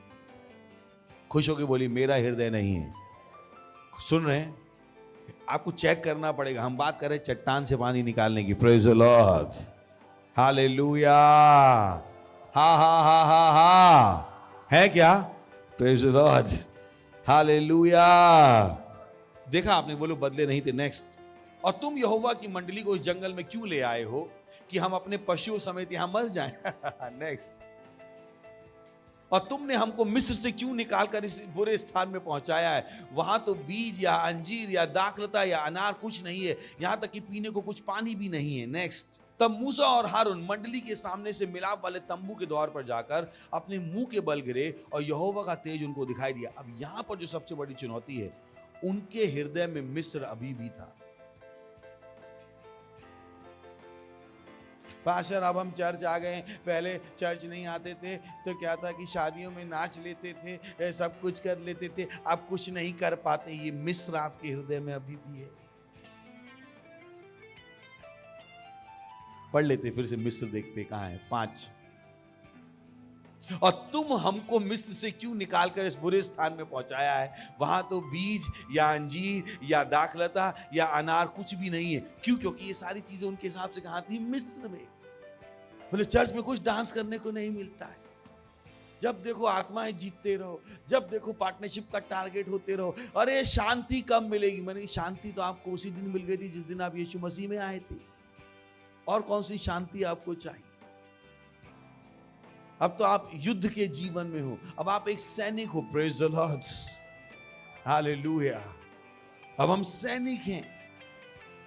खुश होकर बोली मेरा हृदय नहीं है। सुन रहे हैं, आपको चेक करना पड़ेगा। हम बात करें चट्टान से पानी निकालने की। प्रेज द लॉर्ड, हालेलुया, हा हा हा हा हा, है क्या? Praise the lord, hallelujah. देखा आपने, बोलो बदले नहीं थे। नेक्स्ट, और तुम यहोवा की मंडली को इस जंगल में क्यों ले आए हो कि हम अपने पशुओं समेत यहां मर जाएं? नेक्स्ट, और तुमने हमको मिस्र से क्यों निकालकर इस बुरे स्थान में पहुंचाया है? वहां तो बीज या अंजीर या दाखलता या अनार कुछ नहीं है, यहां तक कि पीने को कुछ पानी भी नहीं है। नेक्स्ट, तब मूसा और हारून मंडली के सामने से मिलाप वाले तंबू के द्वार पर जाकर अपने मुंह के बल गिरे और यहोवा का तेज उनको दिखाई दिया। अब यहां पर जो सबसे बड़ी चुनौती है, उनके हृदय में मिस्र अभी भी था। पास्टर अब हम चर्च आ गए, पहले चर्च नहीं आते थे तो क्या था कि शादियों में नाच लेते थे, सब कुछ कर लेते थे, अब कुछ नहीं कर पाते। ये मिस्र आपके हृदय में अभी भी है। पढ़ लेते फिर से, मिस्र देखते कहां है। 5, और तुम हमको मिस्र से क्यों निकालकर इस बुरे स्थान में पहुंचाया है? वहां तो बीज या अंजीर या दाखलता या अनार कुछ भी नहीं है। क्यों? क्योंकि ये सारी चीजें उनके हिसाब से कहां थी? मिस्र में। बोले चर्च में कुछ डांस करने को नहीं मिलता है, जब देखो आत्माएं जीतते रहो, जब देखो पार्टनरशिप का टारगेट होते रहो। अरे शांति कब मिलेगी? मैंने शांति तो आपको उसी दिन मिल गई थी जिस दिन आप यीशु मसीह में आए थे। और कौन सी शांति आपको चाहिए? अब तो आप युद्ध के जीवन में हो, अब आप एक सैनिक हो। Praise the lord, hallelujah. अब हम सैनिक हैं,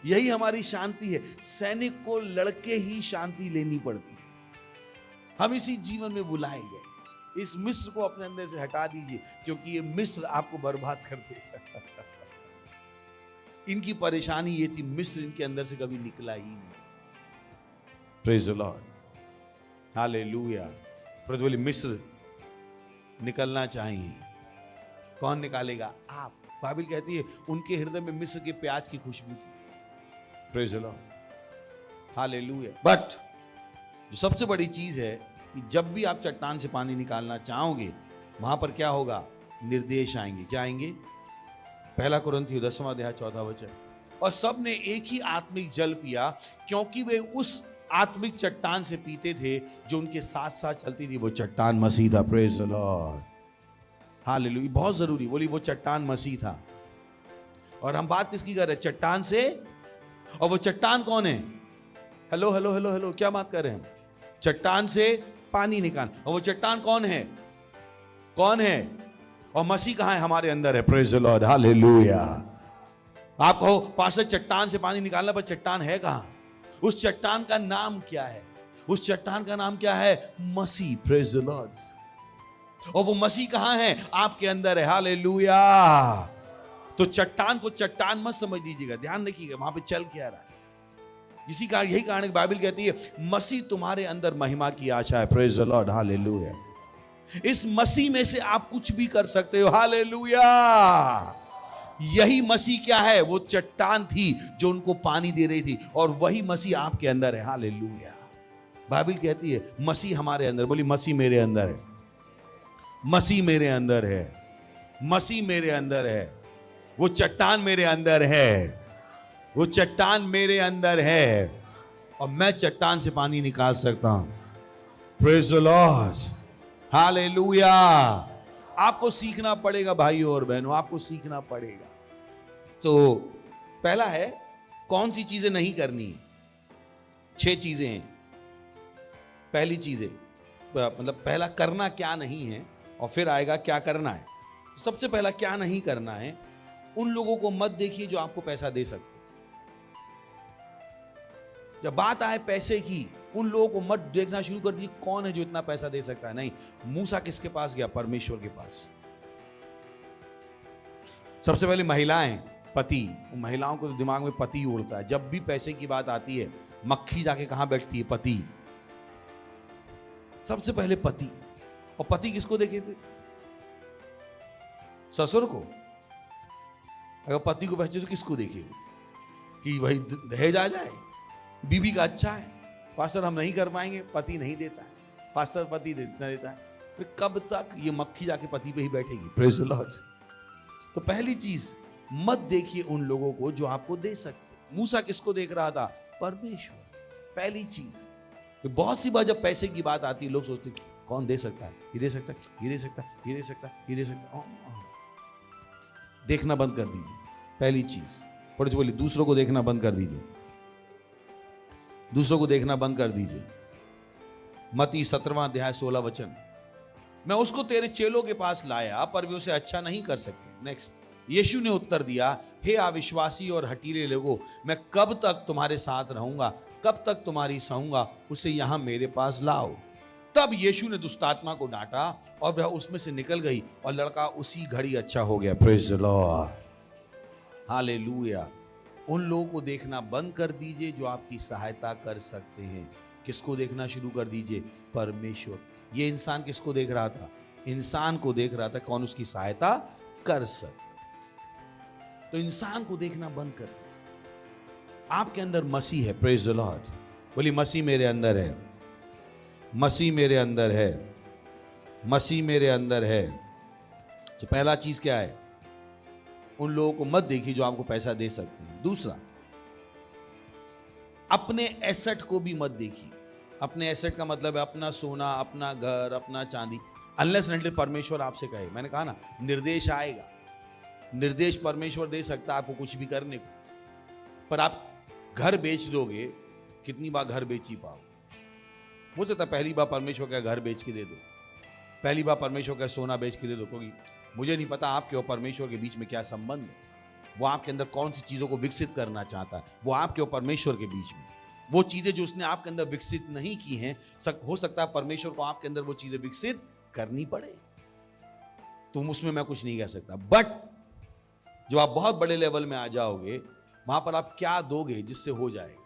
यही हमारी शांति है। सैनिक को लड़के ही शांति लेनी पड़ती। हम इसी जीवन में बुलाए गए। इस मिस्र को अपने अंदर से हटा दीजिए, क्योंकि ये मिस्र आपको बर्बाद कर देगा। इनकी परेशानी ये थी, मिस्र इनके अंदर से कभी निकला ही नहीं। Praise the lord, hallelujah. बोले मिस्र निकलना चाहिए। कौन निकालेगा? आप। बाइबल कहती है उनके हृदय में मिस्र के प्याज की खुशबू थी। Praise the lord, hallelujah. But जो सबसे बड़ी चीज है कि जब भी आप चट्टान से पानी निकालना चाहोगे, वहां पर क्या होगा? निर्देश आएंगे। क्या आएंगे? 1 कुरिन्थियों 10वां अध्याय 4वां वचन। और सब ने एक ही आत्मिक जल पिया, क्योंकि वे उस आत्मिक चट्टान से पीते थे जो उनके साथ साथ चलती थी। वो चट्टान मसीह था। Praise the lord, hallelujah. बहुत जरूरी, बोली वो चट्टान मसीह था। और हम बात किसकी कर रहे हैं? चट्टान से। और वो चट्टान कौन है? हेलो हेलो हेलो हेलो, क्या बात कर रहे हैं? चट्टान से पानी निकाल। और वो चट्टान कौन है? कौन है? और मसीह कहां है? हमारे अंदर है। Praise the lord, hallelujah. आप कहो पास्टर चट्टान से पानी निकालना, पर चट्टान है कहां? उस चट्टान का नाम क्या है? उस चट्टान का नाम क्या है? मसीह। Praise the lord. और वो मसीह कहां है? आपके अंदर है। हालेलुया। तो चट्टान को चट्टान मत समझ लीजिएगा, ध्यान रखिएगा वहां पे चल क्या रहा है। इसी का यही कारण है बाइबल कहती है मसीह तुम्हारे अंदर महिमा की आशा है। Praise the lord, hallelujah. इस मसीह में से आप कुछ भी कर सकते हो। हालेलुया। यही मसीह क्या है? वो चट्टान थी जो उनको पानी दे रही थी, और वही मसीह आपके अंदर है। हालेलुया। बाइबल कहती है मसीह हमारे अंदर। बोली मसीह मेरे अंदर है। मसीह मेरे अंदर है। मसीह मेरे अंदर है। वो चट्टान मेरे अंदर है। वो चट्टान मेरे अंदर है, और मैं चट्टान से पानी निकाल सकता हूं। Praise the lord, hallelujah. आपको सीखना पड़ेगा भाइयों और बहनों, आपको सीखना पड़ेगा। तो पहला है कौन सी चीजें नहीं करनी है। 6 चीजें हैं। पहली चीजें मतलब पहला करना क्या नहीं है, और फिर आएगा क्या करना है। सबसे पहला क्या नहीं करना है, उन लोगों को मत देखिए जो आपको पैसा दे सकते। जब बात आए पैसे की, उन लोगों को मत देखना शुरू कर दीजिए कौन है जो इतना पैसा दे सकता है। नहीं, मूसा किसके पास गया? परमेश्वर के पास। सबसे पहले महिलाएं, पति। महिलाओं को तो दिमाग में पति उड़ता है। जब भी पैसे की बात आती है, मक्खी जाके कहां बैठती है? पति। सबसे पहले पति। और पति किसको देखे फिर? ससुर को। अगर पति को पहचे तो किसको देखे? कि भाई दहेज आ जाए, बीवी का अच्छा है, पास्टर हम नहीं कर पाएंगे, पति नहीं देता है, पास्टर पति देता है। फिर कब तक ये मक्खी जाके पति पे ही बैठेगी? Praise the Lord. तो पहली चीज, मत देखिए उन लोगों को जो आपको दे सकते। मूसा किसको देख रहा था? परमेश्वर। पहली चीज। बहुत सी बार जब पैसे की बात आती है, लोग सोचते हैं कौन दे सकता है? ये दे सकता है, ये दे सकता है, ये दे सकता है, ये दे सकता है। देखना बंद कर दीजिए। पहली चीज पढ़ो, बोली दूसरों को देखना बंद कर दीजिए। दूसरों को देखना बंद कर दीजिए। मत्ती 17वां अध्याय 16 वचन। मैं उसको तेरे चेलों के पास लाया, पर वे उसे अच्छा नहीं कर सके। नेक्स्ट, यीशु ने उत्तर दिया, हे अविश्वासी और हठीले लोगों, मैं कब तक तुम्हारे साथ रहूंगा? कब तक तुम्हारी सहूंगा? उसे यहां मेरे पास लाओ। तब यीशु ने दुष्टात्मा को डांटा, और वह उसमें से निकल गई, और लड़का उसी घड़ी अच्छा हो गया। Praise the lord, hallelujah. उन लोगों को देखना बंद कर दीजिए जो आपकी सहायता कर सकते हैं, किसको देखना शुरू कर दीजिए? परमेश्वर। ये इंसान किसको देख रहा था? इंसान को देख रहा था, कौन उसकी सहायता कर सकता। तो इंसान को देखना बंद कर दीजिए। आपके अंदर मसीह है। Praise the Lord. बोली मसीह मेरे अंदर है, मसीह मेरे अंदर है, मसीह मेरे अंदर है। तो पहला चीज क्या है? उन लोगों को मत देखिए जो आपको पैसा दे सकते हैं। दूसरा, अपने एसेट को भी मत देखिए। अपने एसेट का मतलब है अपना सोना, अपना घर, अपना चांदी। अनलेस एंड परमेश्वर आपसे कहे। मैंने कहा ना, निर्देश आएगा। निर्देश परमेश्वर दे सकता है आपको कुछ भी करने को, पर आप घर बेच दोगे, कितनी बार घर बेच ही पाओगे? हो सकता है पहली बार परमेश्वर का घर बेच के दे दो, पहली बार परमेश्वर का सोना बेच के दे दो, क्योंकि मुझे नहीं पता आपके और परमेश्वर के बीच में क्या संबंध है। वो आपके अंदर कौन सी चीजों को विकसित करना चाहता है, वो आपके और परमेश्वर के बीच में। वो चीजें जो उसने आपके अंदर विकसित नहीं की हैं, हो सकता है परमेश्वर को आपके अंदर वो चीजें विकसित करनी पड़े। तुम उसमें मैं कुछ नहीं कह सकता। बट जब आप बहुत बड़े लेवल में आ जाओगे, वहां पर आप क्या दोगे जिससे हो जाएगा?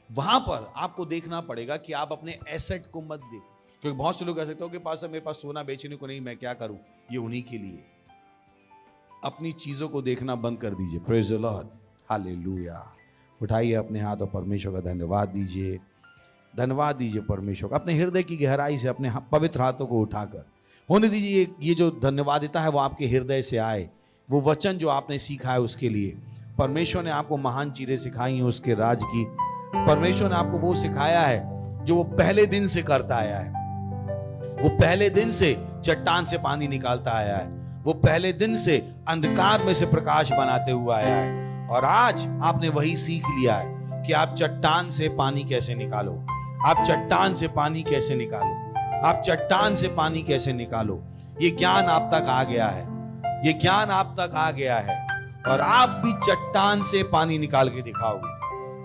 वहां पर आपको देखना पड़ेगा कि आप अपने एसेट को मत देखो। क्योंकि बहुत से लोग कह सकते हो कि पास मेरे पास सोना बेचने को नहीं, मैं क्या करूं? ये उन्हीं के लिए। अपनी चीजों को देखना बंद कर दीजिए। Praise the lord, hallelujah. उठाइए अपने हाथ और परमेश्वर का धन्यवाद दीजिए। धन्यवाद दीजिए परमेश्वर का। अपने हृदय की गहराई से अपने पवित्र हाथों को उठाकर होने दीजिए। ये जो धन्यवादिता है वो आपके हृदय से आए। वो वचन जो आपने सीखा है उसके लिए, परमेश्वर ने आपको महान चीजें सिखाई हैं उसके राज की। परमेश्वर ने आपको वो सिखाया है जो वो पहले दिन से करता आया है। वो पहले दिन से चट्टान से पानी निकालता आया है। वो पहले दिन से अंधकार में से प्रकाश बनाते हुए आया है। और आज आपने वही सीख लिया है कि आप चट्टान से पानी कैसे निकालो, आप चट्टान से पानी कैसे निकालो, आप चट्टान से पानी कैसे निकालो। ये ज्ञान आप तक आ गया है, ये ज्ञान आप तक आ गया है। और आप भी चट्टान से पानी निकाल के दिखाओगे।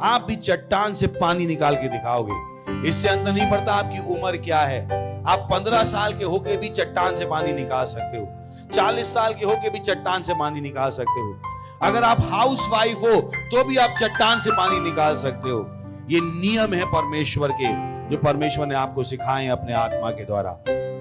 आप भी चट्टान से पानी निकाल के दिखाओगे। इससे अंतर नहीं पड़ता आपकी उम्र क्या है। आप 15 साल के होके भी चट्टान से पानी निकाल सकते हो, 40 साल के होके भी चट्टान से पानी निकाल सकते हो। अगर आप हाउस वाइफ हो तो भी आप चट्टान से पानी निकाल सकते हो। ये नियम है परमेश्वर के, जो परमेश्वर ने आपको सिखाए हैं अपने आत्मा के द्वारा।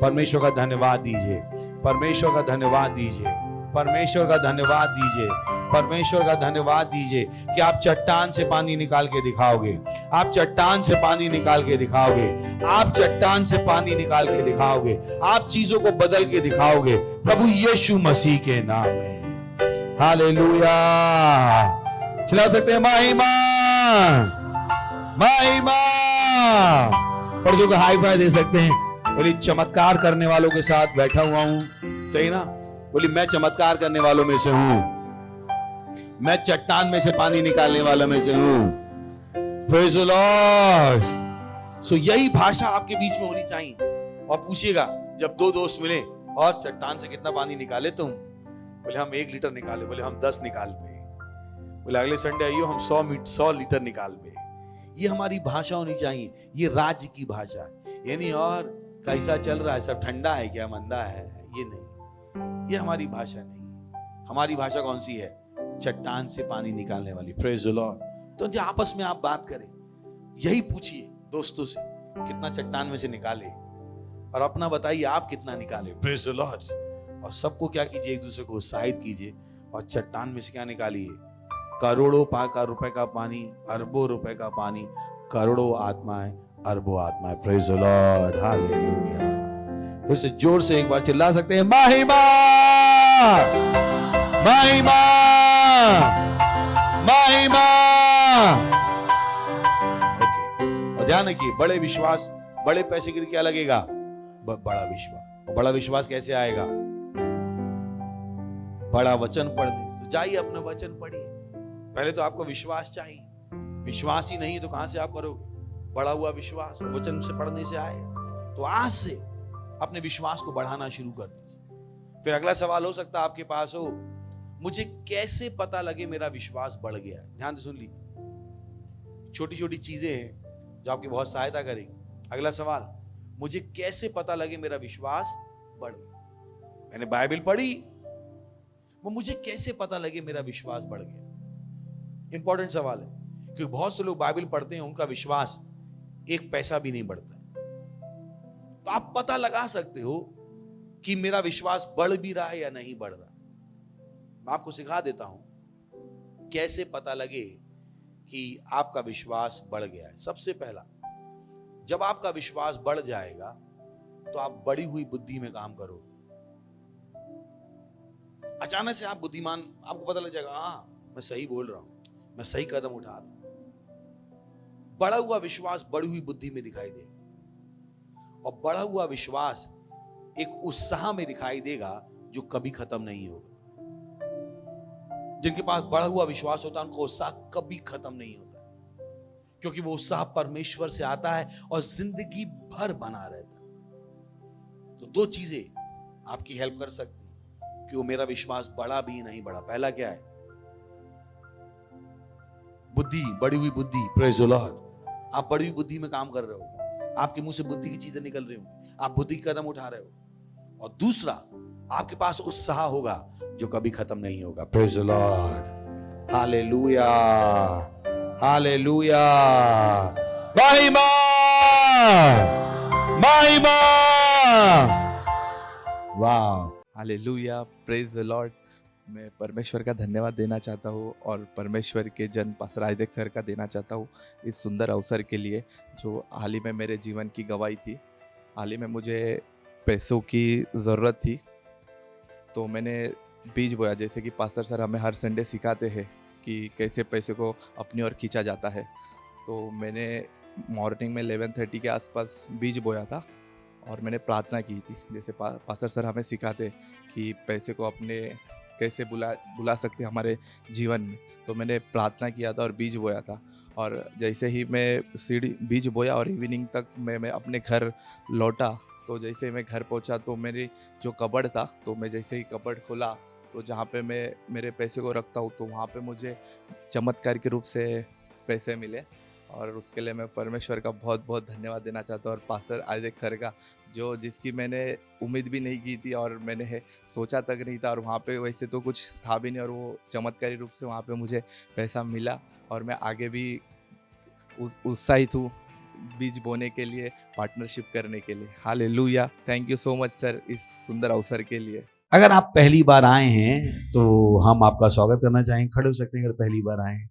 परमेश्वर का धन्यवाद दीजिए, परमेश्वर का धन्यवाद दीजिए, परमेश्वर का धन्यवाद दीजिए, परमेश्वर का धन्यवाद दीजिए कि आप चट्टान से पानी निकाल के दिखाओगे। आप चट्टान से पानी निकाल के दिखाओगे। आप चट्टान से पानी निकाल के दिखाओगे। आप चीजों को बदल के दिखाओगे प्रभु यीशु मसीह के नाम में। हालेलुया। चला सकते हैं महिमा, महिमा। पर्दों का हाई फाई दे सकते हैं। बोली चमत्कार करने वालों के साथ बैठा हुआ हूं, सही ना? बोली मैं चमत्कार करने वालों में से हूं, मैं चट्टान में से पानी निकालने वालों में से हूं। Praise the Lord. सो यही भाषा आपके बीच में होनी चाहिए। और पूछिएगा जब दो दोस्त मिले, और चट्टान से कितना पानी निकाले तुम? बोले हम 1 लीटर निकाले। बोले हम 10 निकाल पे। बोले अगले संडे आइयो हम 100 लीटर निकाल पे। ये हमारी भाषा होनी चाहिए। ये राज्य की भाषा है। ये नहीं और कैसा चल रहा है, सब ठंडा है क्या, मंदा है, ये नहीं। ये हमारी भाषा नहीं है। हमारी भाषा कौन सी है? चट्टान से पानी निकालने वाली। Praise the Lord. तो जो आपस में आप बात करें, यही पूछिए दोस्तों से, कितना चट्टान में से निकाले, और अपना बताइए आप कितना निकाले। Praise the lord. और सबको क्या कीजिए, एक दूसरे को उत्साहित कीजिए। और चट्टान में से क्या निकालिए? करोड़ों रुपए का पानी, अरबों रुपए का पानी, करोड़ों आत्माएं, अरबों आत्माएं। Praise the lord, hallelujah. फिर से जोर से एक बार चिल्ला सकते हैं, महिमा, महिमा, महिमा। और ध्यान रखिए, बड़े विश्वास, बड़े पैसे के लिए क्या लगेगा? बड़ा विश्वास। और बड़ा विश्वास कैसे आएगा? बड़ा वचन पढ़ने से। तो जाइए अपना वचन पढ़िए। पहले तो आपको विश्वास चाहिए। विश्वास ही नहीं तो कहां से आप करोगे? बढ़ा हुआ विश्वास वचन से पढ़ने से आएगा। तो आज से अपने विश्वास को बढ़ाना शुरू कर दीजिए। फिर अगला सवाल हो सकता है आपके पास हो, मुझे कैसे पता लगे मेरा विश्वास बढ़ गया? ध्यान से सुन लीजिए। छोटी छोटी चीजें हैं जो आपकी बहुत सहायता करेंगी। अगला सवाल, मुझे कैसे पता लगे मेरा विश्वास बढ़ गया? मैंने बाइबल पढ़ी, वो मुझे कैसे पता लगे मेरा विश्वास बढ़ गया? इंपॉर्टेंट सवाल है, क्योंकि बहुत से लोग बाइबल पढ़ते हैं, उनका विश्वास एक पैसा भी नहीं बढ़ता। तो आप पता लगा सकते हो कि मेरा विश्वास बढ़ भी रहा है या नहीं बढ़ रहा। मैं आपको सिखा देता हूं कैसे पता लगे कि आपका विश्वास बढ़ गया है। सबसे पहला, जब आपका विश्वास बढ़ जाएगा तो आप बढ़ी हुई बुद्धि में काम करोगे। अचानक से आप बुद्धिमान, आपको पता लग जाएगा हाँ मैं सही बोल रहा हूं, मैं सही कदम उठा रहा हूं। बढ़ा हुआ विश्वास बढ़ी हुई बुद्धि में दिखाई देगा, और बढ़ा हुआ विश्वास एक उत्साह में दिखाई देगा जो कभी खत्म नहीं होगा। जिनके पास बढ़ा हुआ विश्वास होता है उनका उत्साह कभी खत्म नहीं होता, क्योंकि वो उत्साह परमेश्वर से आता है और जिंदगी भर बना रहता है। तो दो चीजें आपकी हेल्प कर सकती हैं कि वो मेरा विश्वास बढ़ा भी नहीं बढ़ा। पहला क्या है? बुद्धि, बढ़ी हुई बुद्धि। Praise the Lord. आप बढ़ी हुई बुद्धि में काम कर रहे हो, आपके मुंह से बुद्धि की चीजें निकल रही होंगी, आप बुद्धि के कदम उठा रहे हो। और दूसरा, आपके पास उत्साह होगा जो कभी खत्म नहीं होगा। Praise the lord. Hallelujah, hallelujah. महिमा, महिमा। वाह, हालेलुया, प्रेज द लॉर्ड। मैं परमेश्वर का धन्यवाद देना चाहता हूँ और परमेश्वर के जन पास्टर आइजैक सर का देना चाहता हूँ इस सुंदर अवसर के लिए जो हाल ही में मेरे जीवन की गवाही थी। हाल ही में मुझे पैसों की ज़रूरत थी, तो मैंने बीज बोया। जैसे कि पास्टर सर हमें हर संडे सिखाते हैं कि कैसे पैसे को अपनी ओर खींचा जाता है, तो मैंने मॉर्निंग में 11:30 के आसपास बीज बोया था और मैंने प्रार्थना की थी। जैसे पास्टर सर हमें सिखाते कि पैसे को अपने कैसे बुला सकते हमारे जीवन में, तो मैंने प्रार्थना किया था और बीज बोया था। और जैसे ही मैं बीज बोया और इवनिंग तक मैं अपने घर लौटा, तो जैसे मैं घर पहुंचा तो मेरी जो कबर्ड था, तो मैं जैसे ही कबर्ड खोला तो जहाँ पे मैं मेरे पैसे को रखता हूँ, तो वहाँ पे मुझे चमत्कार के रूप से पैसे मिले। और उसके लिए मैं परमेश्वर का बहुत बहुत धन्यवाद देना चाहता हूँ, और पास्टर आइजैक सर का जिसकी मैंने उम्मीद भी नहीं की थी और मैंने सोचा तक नहीं था, और वहाँ पे वैसे तो कुछ था भी नहीं, और वो चमत्कारी रूप से वहाँ पे मुझे पैसा मिला। और मैं आगे भी उत्साहित हूँ बीज बोने के लिए, पार्टनरशिप करने के लिए। Hallelujah, thank you so much sir इस सुंदर अवसर के लिए। अगर आप पहली बार आए हैं तो हम आपका स्वागत करना चाहेंगे। खड़े हो सकते हैं अगर पहली बार आए हैं,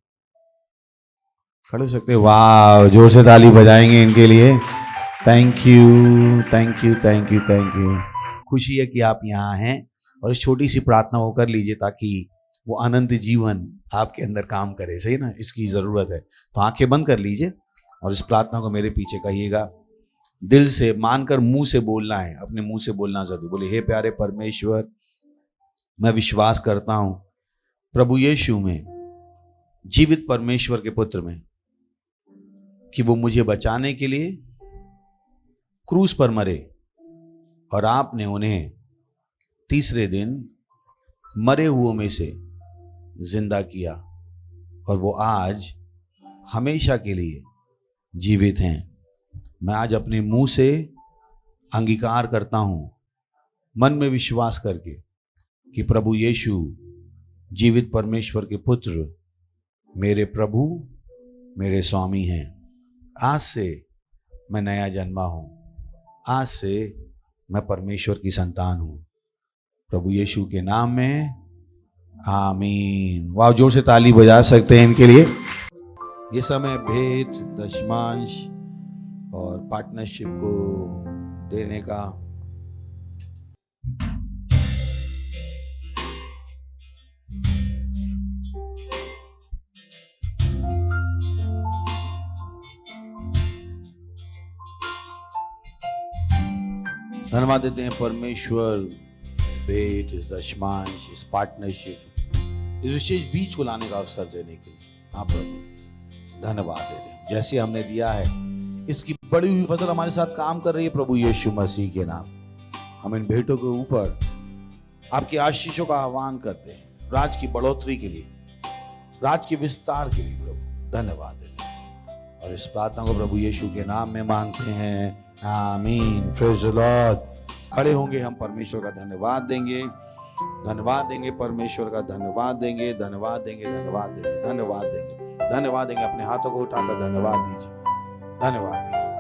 खड़े हो सकते हैं। वाह, जोर से ताली बजाएंगे इनके लिए। Thank you, thank you, thank you, thank you. खुशी है कि आप यहाँ हैं, और इस छोटी सी प्रार्थना वो कर लीजिए ताकि वो अनंत जीवन आपके अंदर काम करे। सही ना, इसकी ज़रूरत है। तो आंखें बंद कर लीजिए और इस प्रार्थना को मेरे पीछे कहिएगा। दिल से मानकर मुंह से बोलना है, अपने मुंह से बोलना जरूरी। बोले, हे प्यारे परमेश्वर, मैं विश्वास करता हूं प्रभु यीशु में, जीवित परमेश्वर के पुत्र में, कि वो मुझे बचाने के लिए क्रूस पर मरे और आपने उन्हें तीसरे दिन मरे हुओं में से जिंदा किया, और वो आज हमेशा के लिए जीवित हैं। मैं आज अपने मुंह से अंगीकार करता हूं, मन में विश्वास करके, कि प्रभु यीशु जीवित परमेश्वर के पुत्र, मेरे प्रभु, मेरे स्वामी हैं। आज से मैं नया जन्मा हूं, आज से मैं परमेश्वर की संतान हूं, प्रभु यीशु के नाम में, आमीन। वाह, जोर से ताली बजा सकते हैं इनके लिए। ये समय भेंट, दशमांश और पार्टनरशिप को देने का। धन्यवाद देते हैं परमेश्वर इस भेंट, इस दशमांश, इस पार्टनरशिप, इस विशेष बीज को लाने का अवसर देने के लिए। हाँ प्रभु, धन्यवाद देते हैं। जैसे हमने दिया है, इसकी बड़ी हुई फसल हमारे साथ काम कर रही है प्रभु यीशु मसीह के नाम। हम इन भेंटों के ऊपर आपकी आशीषों का आह्वान करते हैं, राज की बढ़ोतरी के लिए, राज के विस्तार के लिए प्रभु धन्यवाद देते हैं। और इस प्रार्थना को प्रभु यीशु के नाम में मांगते हैं, आमीन। Praise the Lord. खड़े होंगे, हम परमेश्वर का धन्यवाद देंगे, धन्यवाद देंगे, परमेश्वर का धन्यवाद देंगे, धन्यवाद देंगे, धन्यवाद देंगे, धन्यवाद देंगे, धन्यवाद देंगे। अपने हाथों को उठाकर धन्यवाद दीजिए, धन्यवाद दीजिए।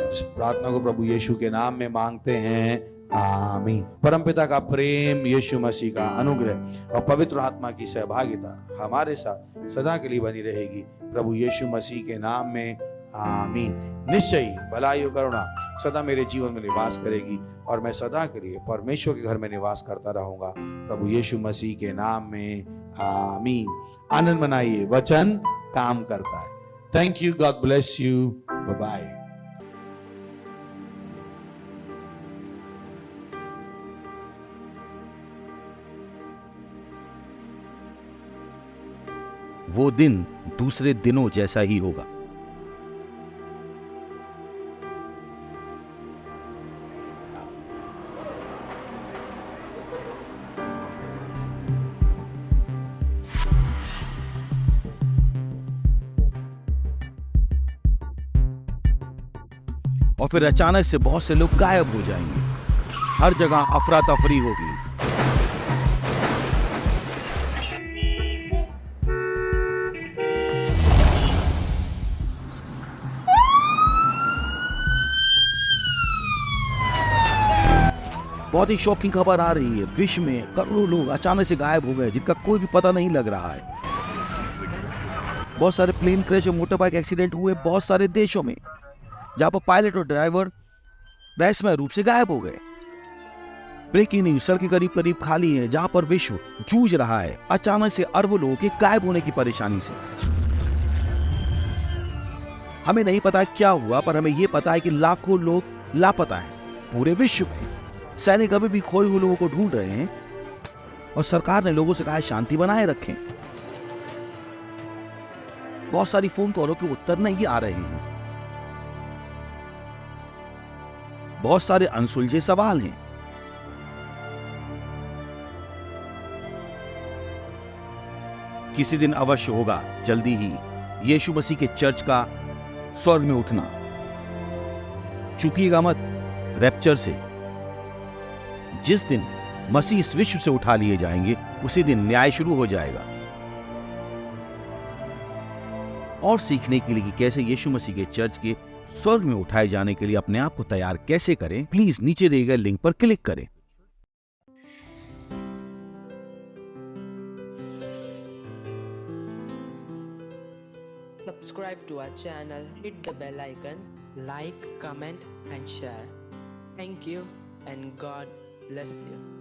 इस प्रार्थना को प्रभु यीशु के नाम में मांगते हैं, आमीन। परमपिता का प्रेम, यीशु मसीह का अनुग्रह और पवित्र आत्मा की सहभागिता हमारे साथ सदा के लिए बनी रहेगी, प्रभु यीशु मसीह के नाम में, आमीन। निश्चय ही भलाई और करुणा सदा मेरे जीवन में निवास करेगी और मैं सदा के लिए परमेश्वर के घर में निवास करता रहूंगा, प्रभु यीशु मसीह के नाम में, आमीन। आनंद मनाइए, वचन काम करता है। Thank you, God bless you, bye bye. वो दिन दूसरे दिनों जैसा ही होगा। और फिर अचानक से बहुत से लोग गायब हो जाएंगे, हर जगह अफरा तफरी होगी। बहुत ही शॉकिंग खबर आ रही है, विश्व में करोड़ों लोग अचानक से गायब हो गए जिनका कोई भी पता नहीं लग रहा है। बहुत सारे प्लेन क्रैश और मोटर बाइक एक्सीडेंट हुए बहुत सारे देशों में, जहां पर पायलट और ड्राइवर रहस्यमय रूप से गायब हो गए। ब्रेकिंग न्यूज, सड़कें करीब करीब खाली हैं, जहां पर विश्व जूझ रहा है अचानक से अरबों लोगों के गायब होने की परेशानी से। हमें नहीं पता क्या हुआ, पर हमें यह पता है कि लाखों लोग लापता हैं पूरे विश्व में। सैनिक अभी भी खोए हुए लोगों को ढूंढ रहे हैं और सरकार ने लोगों से कहा शांति बनाए रखें। बहुत सारी फोन कॉलों के उत्तर नहीं आ रहे हैं, बहुत सारे अनसुलझे सवाल हैं। किसी दिन अवश्य होगा, जल्दी ही, यीशु मसीह के चर्च का स्वर्ग में उठना। चूकिएगा मत रैप्चर से। जिस दिन मसीह इस विश्व से उठा लिए जाएंगे, उसी दिन न्याय शुरू हो जाएगा। और सीखने के लिए कि कैसे यीशु मसीह के चर्च के स्वर्ग में उठाए जाने के लिए अपने आप को तैयार कैसे करें, प्लीज नीचे दिए गए लिंक पर क्लिक करें। Subscribe to our channel, hit the bell icon, like, comment and share. Thank you and God bless you.